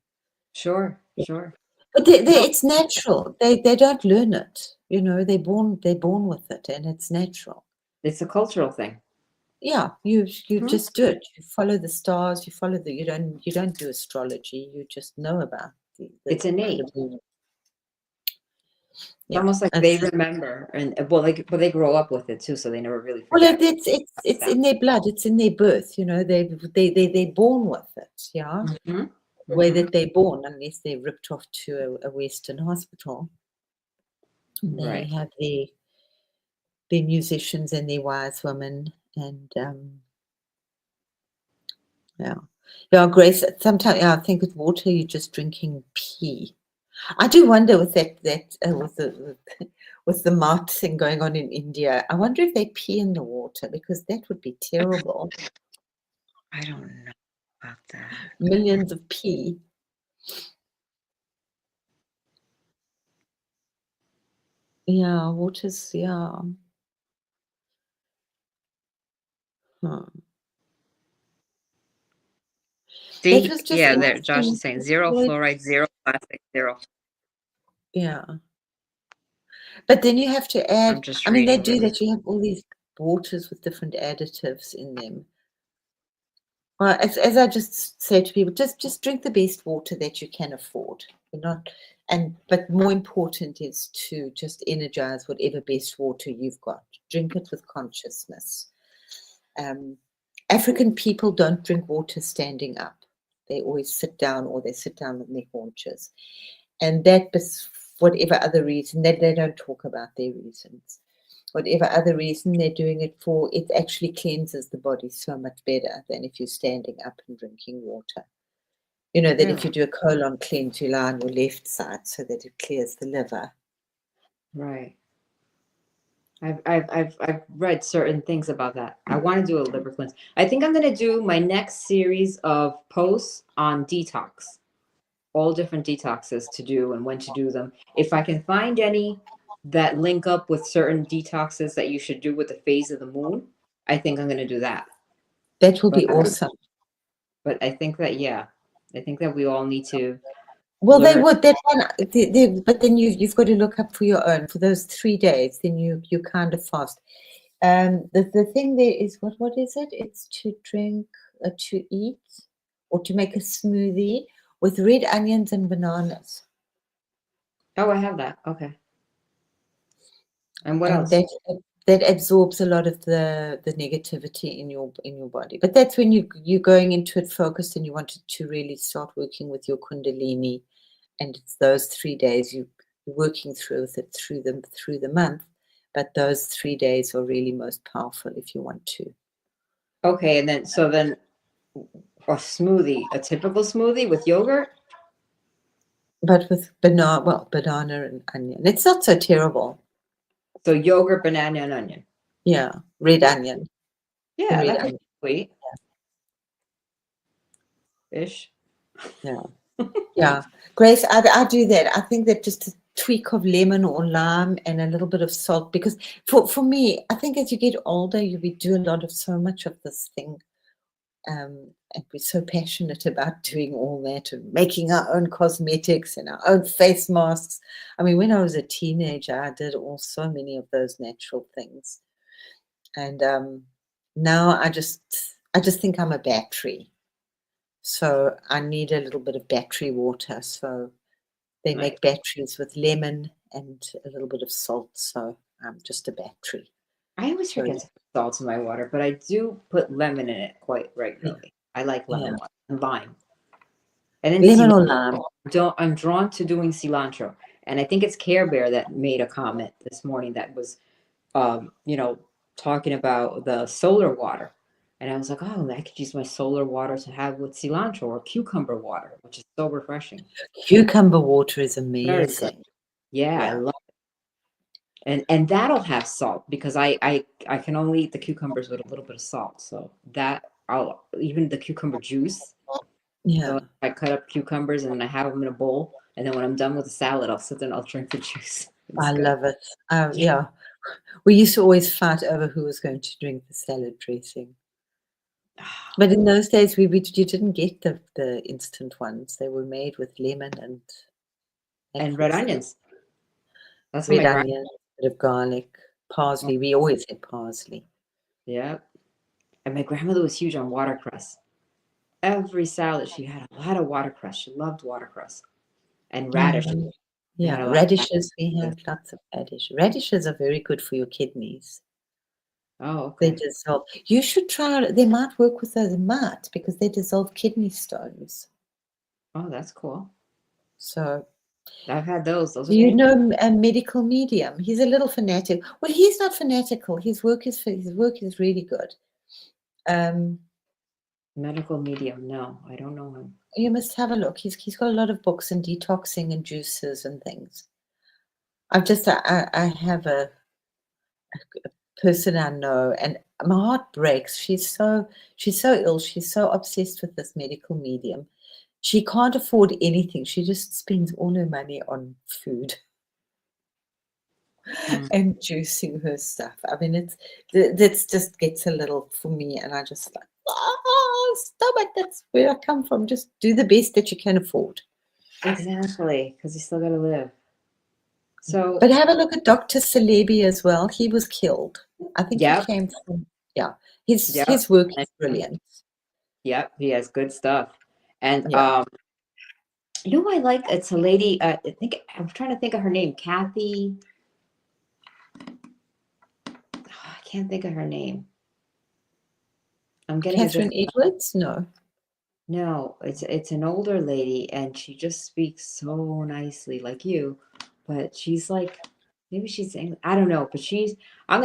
Sure, sure. But it's natural. They don't learn it. You know, they're born with it, and it's natural. It's a cultural thing. Yeah, you just do it. You follow the stars. You don't do astrology. You just know about It's innate. Yeah, almost like they remember, and well, they grow up with it too, so they never really forget. Well, it's in their blood. It's in their birth. You know, they're born with it. Yeah, Mm-hmm. The way that they're born, unless they're ripped off to a Western hospital. They have their musicians and their wise women, and yeah, Grace. Sometimes I think with water, you're just drinking pee. I do wonder with with the mart thing going on in India. I wonder if they pee in the water, because that would be terrible. I don't know about that. Millions of pee. Yeah, water's, yeah. See, That was just yeah, there. Josh interesting. is saying 0 fluoride, 0 plastic, 0. Yeah. But then you have to add, I'm just I mean, they reading do that. You have all these waters with different additives in them. Well, as I just say to people, just drink the best water that you can afford. But more important is to just energize whatever best water you've got. Drink it with consciousness. African people don't drink water standing up. They always sit down, or they sit down with their haunches. And that, whatever other reason, they don't talk about their reasons. Whatever other reason they're doing it for, it actually cleanses the body so much better than if you're standing up and drinking water. You know that if you do a colon cleanse, you lie on your left side so that it clears the liver. Right. I've read certain things about that. I want to do a liver cleanse. I think I'm going to do my next series of posts on detox, all different detoxes to do and when to do them. If I can find any that link up with certain detoxes that you should do with the phase of the moon, I think I'm going to do that. That will be awesome. But I think that, we all need to. Well, they would. That one, but then you've got to look up for your own for those 3 days. Then you kind of fast. The thing there is, what is it? It's to drink, to eat, or to make a smoothie with red onions and bananas. Oh, I have that. Okay. And what else? That absorbs a lot of the negativity in your body. But that's when you're going into it focused, and you want to really start working with your Kundalini. And it's those 3 days you're working through it through the month. But those 3 days are really most powerful if you want to. Okay, and then a smoothie, a typical smoothie with yogurt? But with banana and onion. It's not so terrible. So yogurt, banana, and onion. Yeah, red onion. Yeah, that could be sweet. Fish. Yeah. Yeah. Grace, I do that. I think that just tweak of lemon or lime and a little bit of salt, because for me, I think as you get older, we do a lot of so much of this thing. And we're so passionate about doing all that and making our own cosmetics and our own face masks. I mean, when I was a teenager, I did so many of those natural things. And now I just think I'm a battery. So I need a little bit of battery water. So they make batteries with lemon and a little bit of salt. So I'm just a battery. I always forget to put salt in my water, but I do put lemon in it quite regularly. I like lemon water and lime. And then lemon or lime. I'm drawn to doing cilantro. And I think it's Care Bear that made a comment this morning that was, talking about the solar water. And I was like, oh, I could use my solar water to have with cilantro or cucumber water, which is so refreshing. Cucumber water is Very good. amazing. Yeah, I love it. And that'll have salt because I can only eat the cucumbers with a little bit of salt. So even the cucumber juice. Yeah. So I cut up cucumbers and then I have them in a bowl. And then when I'm done with the salad, I'll sit there and I'll drink the juice. I love it. Yeah. We used to always fight over who was going to drink the salad dressing. But in those days, you didn't get the instant ones. They were made with lemon and red onions. That's red onions, a bit of garlic, parsley. We always had parsley. Yeah. And my grandmother was huge on watercress. Every salad, she had a lot of watercress. She loved watercress. And radish. Yeah, radishes. We have lots of radish. Radishes are very good for your kidneys. Oh, okay. They dissolve. You should try it. They might work with those. They might, because they dissolve kidney stones. Oh, that's cool. So I've had those. Those are you know a medical medium. He's a little fanatic. Well, he's not fanatical. His work is really good. Medical medium? No, I don't know him. You must have a look. He's got a lot of books and detoxing and juices and things. I have a person I know, and my heart breaks. She's so ill. She's so obsessed with this medical medium. She can't afford anything. She just spends all her money on food and juicing her stuff. I mean, it just gets a little for me, and I just like, stop it. That's where I come from. Just do the best that you can afford. Exactly, because you still got to live. So, but have a look at Dr. Celebi as well. He was killed. I think he came from, his work is brilliant. Yep, he has good stuff. And you know, I like, it's a lady, I think, I'm trying to think of her name, Kathy. I can't think of her name. I'm getting Catherine Edwards? No, it's an older lady, and she just speaks so nicely, like you. But she's like, maybe she's saying, I don't know. But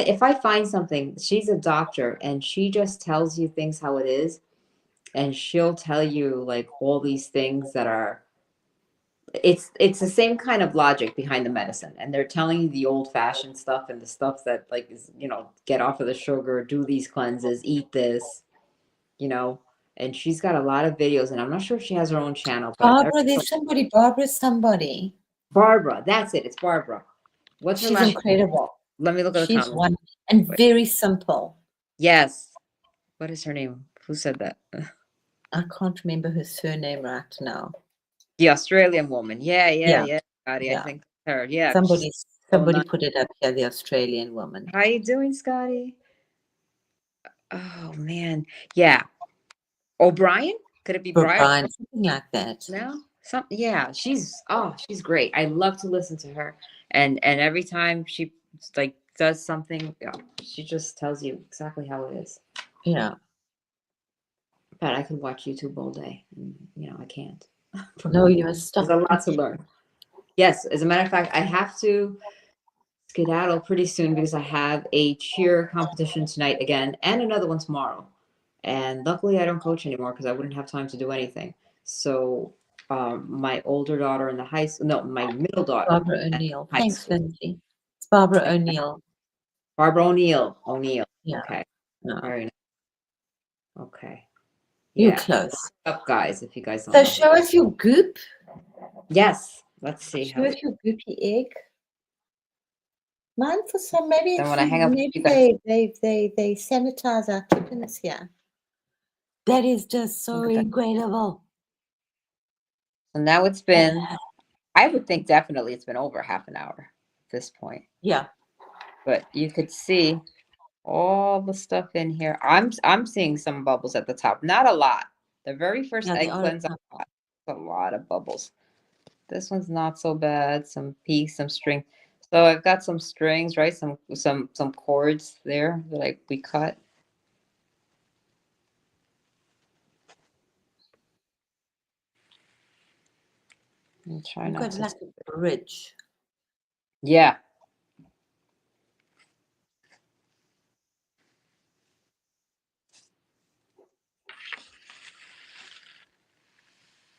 if I find something, she's a doctor, and she just tells you things how it is, and she'll tell you like all these things that are. It's the same kind of logic behind the medicine, and they're telling you the old-fashioned stuff and the stuff that like is, get off of the sugar, do these cleanses, eat this, And she's got a lot of videos, and I'm not sure if she has her own channel. But Barbara's somebody. Barbara, that's it. It's Barbara. What's her last name? She's incredible. Let me look at the comments. One and very simple. Yes. What is her name? Who said that? I can't remember her surname right now. The Australian woman. Yeah. Scotty, I think her. Yeah. Somebody put it up here, the Australian woman. How you doing, Scotty? Oh man. Yeah. O'Brien? Could it be Brian? Something like that. No? Yeah, she's great. I love to listen to her. And every time she like does something, she just tells you exactly how it is. Yeah. But I could watch YouTube all day. And, I can't. No, you must stop. There's a lot to learn. Yes, as a matter of fact, I have to skedaddle pretty soon because I have a cheer competition tonight again and another one tomorrow. And luckily I don't coach anymore because I wouldn't have time to do anything. So my older daughter in the high school, no, my middle daughter. Barbara O'Neill. Thanks, Lindsay. It's Barbara O'Neill. Barbara O'Neill. Yeah. Okay. No. Very nice. Okay. You're close. Up, guys, if you guys don't know. Show us your goop. Yes. Let's see how. Here's your goopy egg. Mine for some, maybe Then it's when I hang up, maybe you guys they sanitize our chickens here. That is just so look at that. incredible. So now it's been, I would think definitely it's been over half an hour at this point. Yeah. But you could see all the stuff in here. I'm seeing some bubbles at the top. Not a lot. The very first Yeah, they egg are. cleanse, a lot of bubbles. This one's not so bad. Some piece, some string. So I've got some strings, right? Some cords there that we cut. And try You've not got to. like a bridge. Yeah.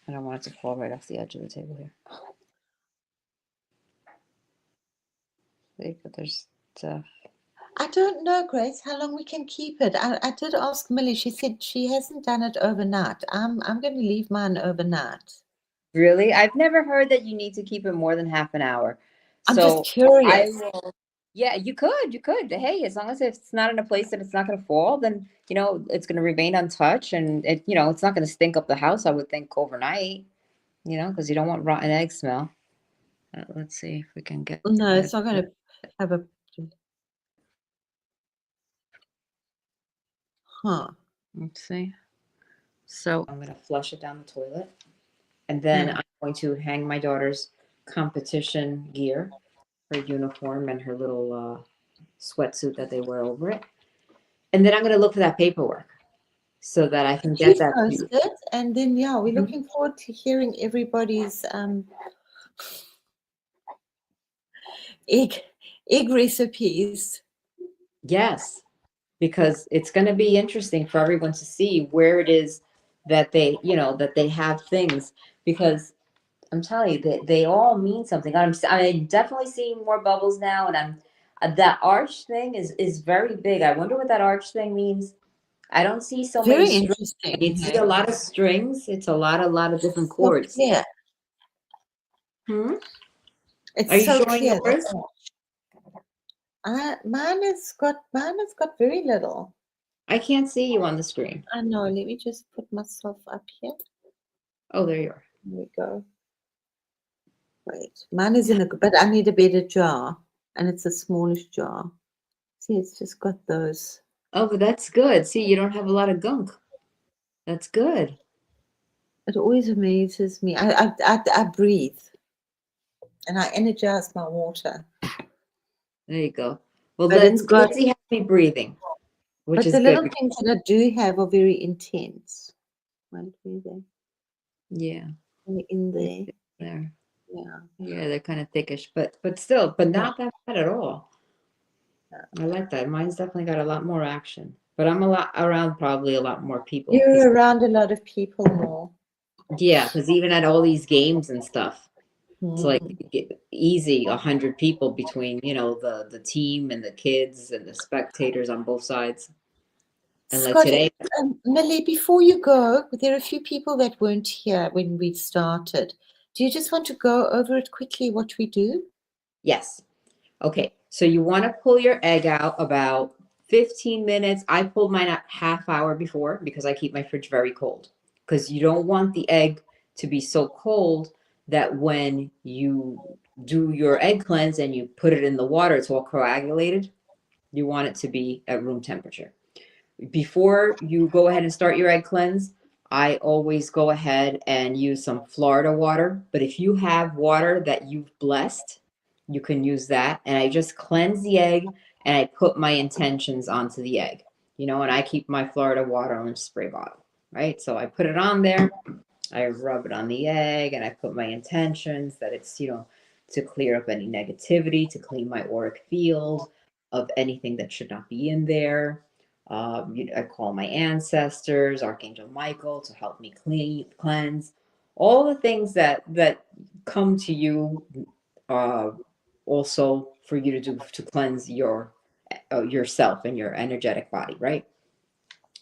I don't want it to fall right off the edge of the table here. See, but there's stuff. I don't know, Grace, how long we can keep it. I did ask Millie. She said she hasn't done it overnight. I'm going to leave mine overnight. Really? I've never heard that you need to keep it more than half an hour. I'm So just curious. I will, yeah, you could. Hey, as long as it's not in a place that it's not going to fall, then, it's going to remain untouched and it's not going to stink up the house, I would think, overnight, because you don't want rotten egg smell. Let's see if we can get. No, it's not going to have a. Huh. Let's see. So I'm going to flush it down the toilet. And then I'm going to hang my daughter's competition gear, her uniform and her little sweatsuit that they wear over it. And then I'm going to look for that paperwork so that I can get that. Post it, and then we're looking forward to hearing everybody's egg recipes. Yes, because it's going to be interesting for everyone to see where it is that they have things, because I'm telling you that they all mean something. I'm definitely seeing more bubbles now, and that arch thing is very big. I wonder what that arch thing means. I don't see so many Very strings. interesting. I see a lot of strings. It's a lot of different chords. Yeah. Are you so showing clear. yours? Mine has got very little. I can't see you on the screen. I know. Let me just put myself up here. Oh, there you are. There we go. Wait, mine is in a, but I need a better jar, and it's a smallish jar. See, it's just got those. Oh, but that's good. See, you don't have a lot of gunk. That's good. It always amazes me. I breathe, and I energize my water. There you go. Well, but then it's got, Lindsay has me breathing, which is the good. little things that I do have are very intense. Right, there. Yeah. In there. There. Yeah. Yeah, they're kind of thickish, but still, not that bad at all. I like that. Mine's definitely got a lot more action, but I'm around probably a lot more people. You're around a lot of people more. Yeah, because even at all these games and stuff, it's like easy 100 people between the team and the kids and the spectators on both sides. And Scott, like today, Millie, before you go, there are a few people that weren't here when we started. Do you just want to go over it quickly, what we do? Yes. Okay. So you want to pull your egg out about 15 minutes. I pulled mine out half hour before because I keep my fridge very cold, because you don't want the egg to be so cold that when you do your egg cleanse and you put it in the water, it's all coagulated. You want it to be at room temperature. Before you go ahead and start your egg cleanse, I always go ahead and use some Florida water. But if you have water that you've blessed, you can use that. And I just cleanse the egg and I put my intentions onto the egg, and I keep my Florida water in a spray bottle, right? So I put it on there, I rub it on the egg, and I put my intentions that it's, to clear up any negativity, to clean my auric field of anything that should not be in there. I call my ancestors, Archangel Michael, to help me cleanse all the things that come to you. Also, for you to do to cleanse yourself and your energetic body, right?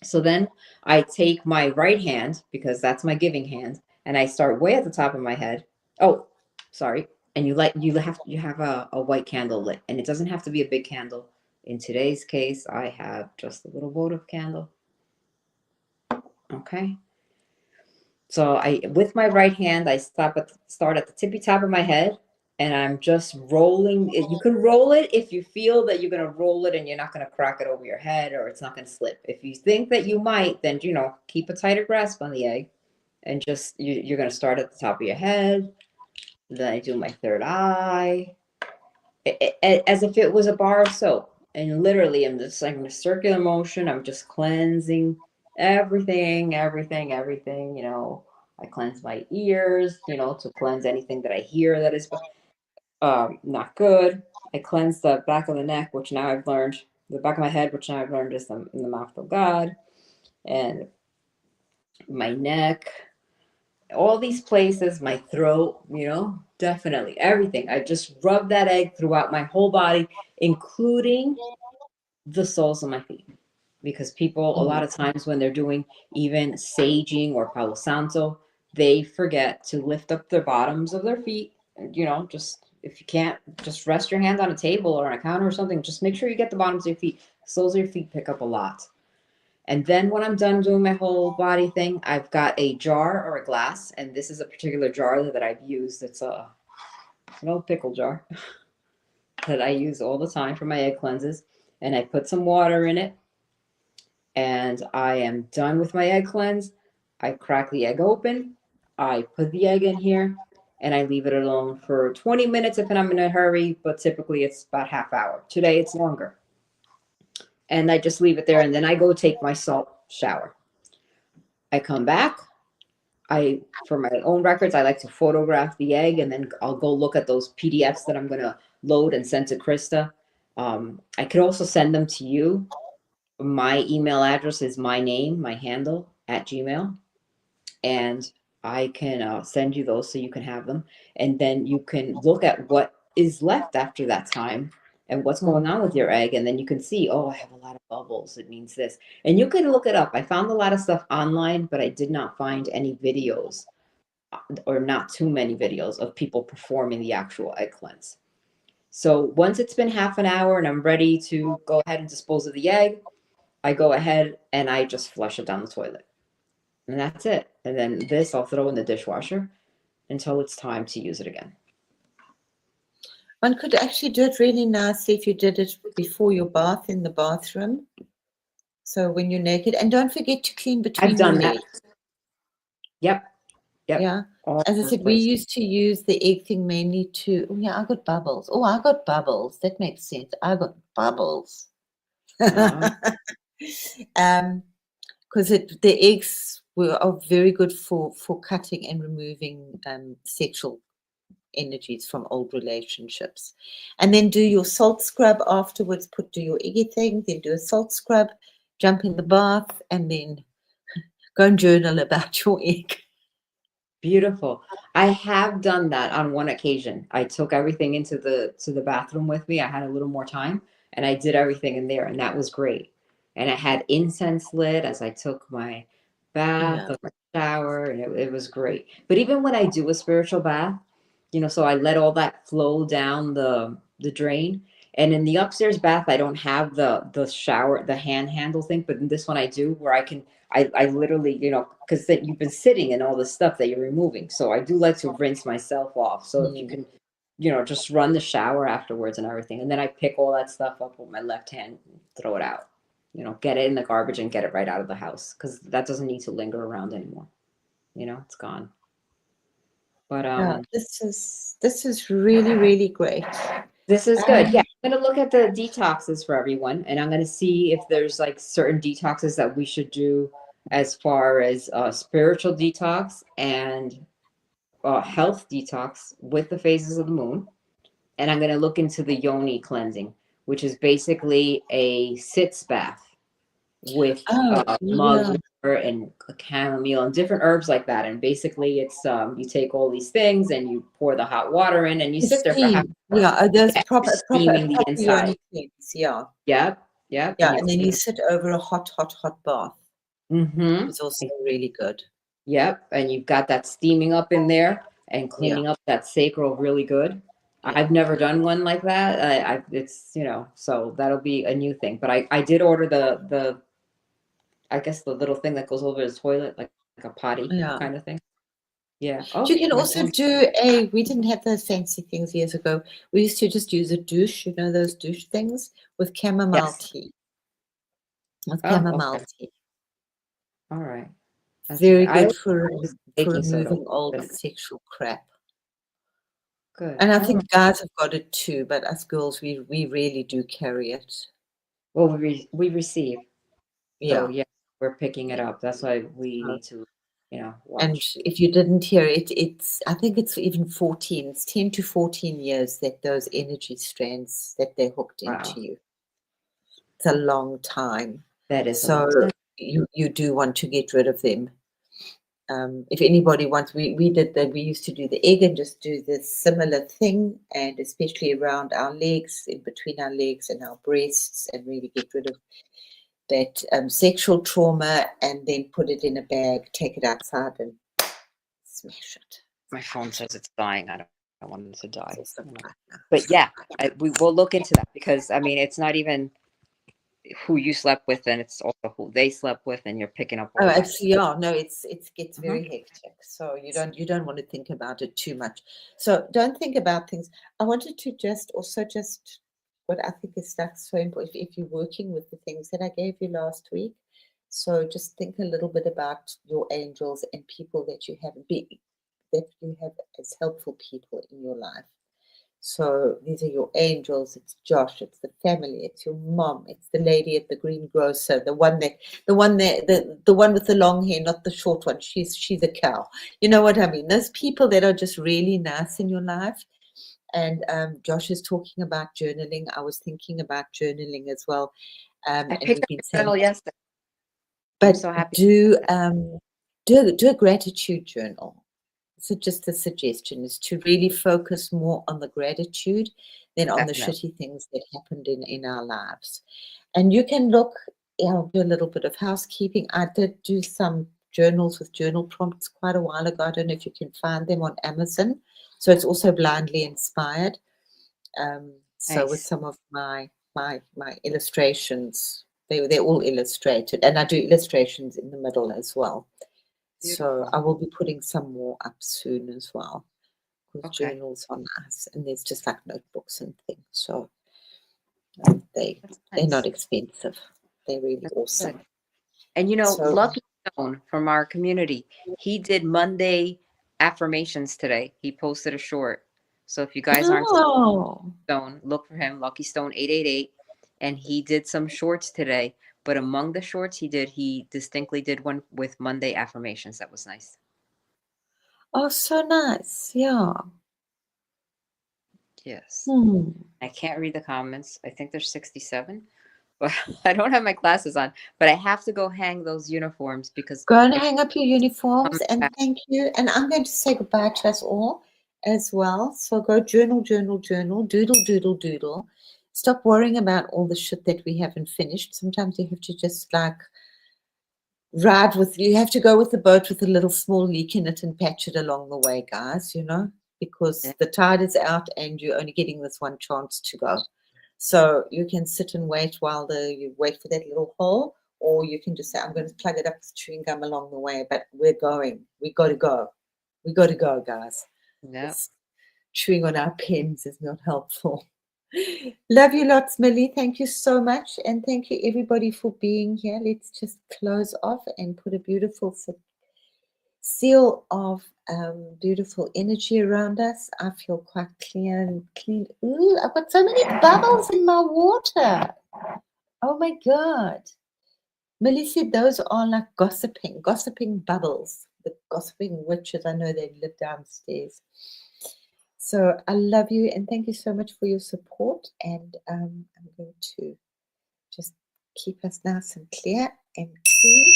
So then I take my right hand, because that's my giving hand, and I start way at the top of my head. Oh, sorry, and you have a white candle lit, and it doesn't have to be a big candle. In today's case, I have just a little votive candle. Okay. So with my right hand, I start at the tippy top of my head, and I'm just rolling it. You can roll it if you feel that you're gonna roll it and you're not gonna crack it over your head or it's not gonna slip. If you think that you might, then keep a tighter grasp on the egg, and just you're gonna start at the top of your head. Then I do my third eye, as if it was a bar of soap, and literally I'm just like in a circular motion. I'm just cleansing everything. I cleanse my ears, to cleanse anything that I hear that is not good. I cleanse the back of the neck, which now I've learned, the back of my head, which now I've learned is in the mouth of God, and my neck, all these places, my throat, definitely everything. I just rub that egg throughout my whole body, including the soles of my feet. Because people, a lot of times when they're doing even saging or Palo Santo, they forget to lift up the bottoms of their feet. Just if you can't, just rest your hand on a table or on a counter or something. Just make sure you get the bottoms of your feet. Soles of your feet pick up a lot. And then when I'm done doing my whole body thing, I've got a jar or a glass. And this is a particular jar that I've used. It's an old pickle jar that I use all the time for my egg cleanses. And I put some water in it. And I am done with my egg cleanse. I crack the egg open. I put the egg in here. And I leave it alone for 20 minutes if I'm in a hurry. But typically it's about half hour. Today it's longer. And I just leave it there, and then I go take my salt shower. I come back. For my own records, I like to photograph the egg, and then I'll go look at those PDFs that I'm going to load and send to Krista. I could also send them to you. My email address is my name, my handle, @gmail. And I can send you those so you can have them. And then you can look at what is left after that time and what's going on with your egg. And then you can see, oh, I have a lot of bubbles. It means this. And you can look it up. I found a lot of stuff online, but I did not find any videos, or not too many videos, of people performing the actual egg cleanse. So once it's been half an hour and I'm ready to go ahead and dispose of the egg, I go ahead and I just flush it down the toilet. And that's it. And then this I'll throw in the dishwasher until it's time to use it again. One could actually do it really nicely if you did it before your bath in the bathroom. So when you're naked, and don't forget to clean between I've done your that. legs. Yep. Yeah. All As I said, we used to use the egg thing mainly to, oh yeah, I got bubbles. Oh, I got bubbles. That makes sense. I got bubbles. Because the eggs are very good for cutting and removing sexual energies from old relationships. And then do your salt scrub afterwards. Do your eggy thing, then do a salt scrub, jump in the bath, and then go and journal about your egg. Beautiful. I have done that on one occasion. I took everything into the bathroom with me. I had a little more time, and I did everything in there, and that was great. And I had incense lit as I took my bath or my shower, and it was great. But even when I do a spiritual bath, so I let all that flow down the drain. And in the upstairs bath, I don't have the shower, the hand handle thing, but in this one I do, where I literally, because that you've been sitting in all the stuff that you're removing. So I do like to rinse myself off. So if you can, just run the shower afterwards and everything. And then I pick all that stuff up with my left hand, throw it out, get it in the garbage and get it right out of the house, because that doesn't need to linger around anymore. It's gone. But yeah, this is really, really great. This is good. Yeah, I'm going to look at the detoxes for everyone, and I'm going to see if there's like certain detoxes that we should do as far as spiritual detox and health detox with the phases of the moon. And I'm going to look into the yoni cleansing, which is basically a sitz bath with mugwort and chamomile and different herbs like that. And basically it's you take all these things and you pour the hot water in and you sit there for half an hour. Yeah, there's proper steaming the inside. Yeah. Yep. Yeah, and then you sit over a hot bath. Mm-hmm. It's also really good. Yep, and you've got that steaming up in there. and cleaning up that sacral really good. Yeah. I've never done one like that. It's, you know, so that'll be a new thing. But I did order the I guess the little thing that goes over the toilet, like a potty Yeah. kind of thing. Yeah. Oh, You can my also phone. do we didn't have those fancy things years ago. We used to just use a douche, you know, those douche things with chamomile Yes. tea. With Oh, chamomile okay. tea. All right. That's okay. Very I good always use for baking soda. removing old sexual crap. Good. And I All right. think guys have got it too, but us girls, we really do carry it. Well, we receive. So Yeah. yeah, we're picking it Yeah. up. That's why we So, need to, you know, and watch. if you didn't hear it, I think it's even 14, it's 10 to 14 years that those energy strands that they're hooked Wow. into you. It's a long time. That is a So long time. you do want to get rid of them. If anybody wants, we did that. We used to do the egg and just do this similar thing, and especially around our legs, in between our legs and our breasts, and really get rid of that sexual trauma, and then put it in a bag, take it outside, and smash it. My phone says it's dying. I don't want it to die. It's also But yeah, we will look into that, because I mean, it's not even who you slept with, and it's also who they slept with, and you're picking up all Oh, that. actually, yeah, no, it gets Mhm. very hectic. So you don't want to think about it too much. So don't think about things. I wanted to just what I think is like so important if you're working with the things that I gave you last week. So just think a little bit about your angels and people that you have as helpful people in your life. So these are your angels. It's Josh. It's the family. It's your mom. It's the lady at the greengrocer. The one with the long hair, not the short one. She's a cow. You know what I mean? Those people that are just really nice in your life. And Josh is talking about journaling. I was thinking about journaling as well. I And picked we've up been the saying, journal yesterday. I'm but so happy. do a gratitude journal. So just a suggestion is to really focus more on the gratitude than on the Definitely. shitty things that happened in our lives. And you can look, I'll do a little bit of housekeeping. I did do some journals with journal prompts quite a while ago. I don't know if you can find them on Amazon. So it's also blindly inspired. So with Nice. some of my illustrations, they're all illustrated, and I do illustrations in the middle as well. So Beautiful. I will be putting some more up soon as well, because Okay. journals are nice, and there's just like notebooks and things. So they're That's not nice. expensive. They're really That's awesome. good. And you know, So Lucky Stone from our community, he did Monday affirmations today. He posted a short. So if you guys aren't oh, Stone, look for him, Lucky Stone 888. And he did some shorts today. But among the shorts he distinctly did one with Monday affirmations. That was nice. oh, so nice. Yeah. Yes. Hmm. I can't read the comments. I think there's 67. But I don't have my glasses on. But I have to go hang those uniforms because Go and it's hang up your uniforms, coming and back. thank you. And I'm going to say goodbye to us all as well. So go journal, journal, journal, doodle, doodle, doodle. Stop worrying about all the shit that we haven't finished. Sometimes you have to just like you have to go with the boat with a little small leak in it and patch it along the way, guys, because Yeah. the tide is out and you're only getting this one chance to go. So you can sit and wait while you wait for that little hole, or you can just say, I'm going to plug it up with chewing gum along the way, but we're going. We got to go. We got to go, guys. Yeah. This chewing on our pens is not helpful. Love you lots, Millie. Thank you so much. And thank you, everybody, for being here. Let's just close off and put a beautiful seal of beautiful energy around us. I feel quite clear and clean. Ooh, I've got so many bubbles in my water. Oh my God. Millie said those are like gossiping bubbles. The gossiping witches, I know they live downstairs. So I love you and thank you so much for your support. And I'm going to just keep us nice and clear and clean.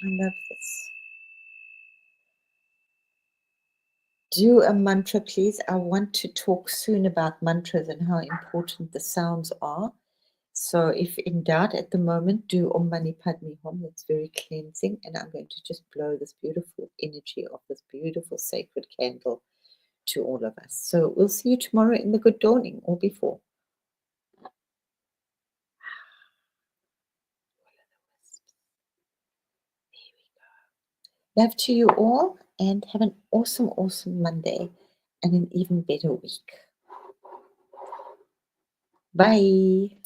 I love this. Do a mantra, please. I want to talk soon about mantras and how important the sounds are. So if in doubt at the moment, do Om Mani Padme Hum. That's very cleansing. And I'm going to just blow this beautiful energy of this beautiful sacred candle to all of us. So we'll see you tomorrow in the good dawning or before. Love to you all, and have an awesome, awesome Monday and an even better week. Bye.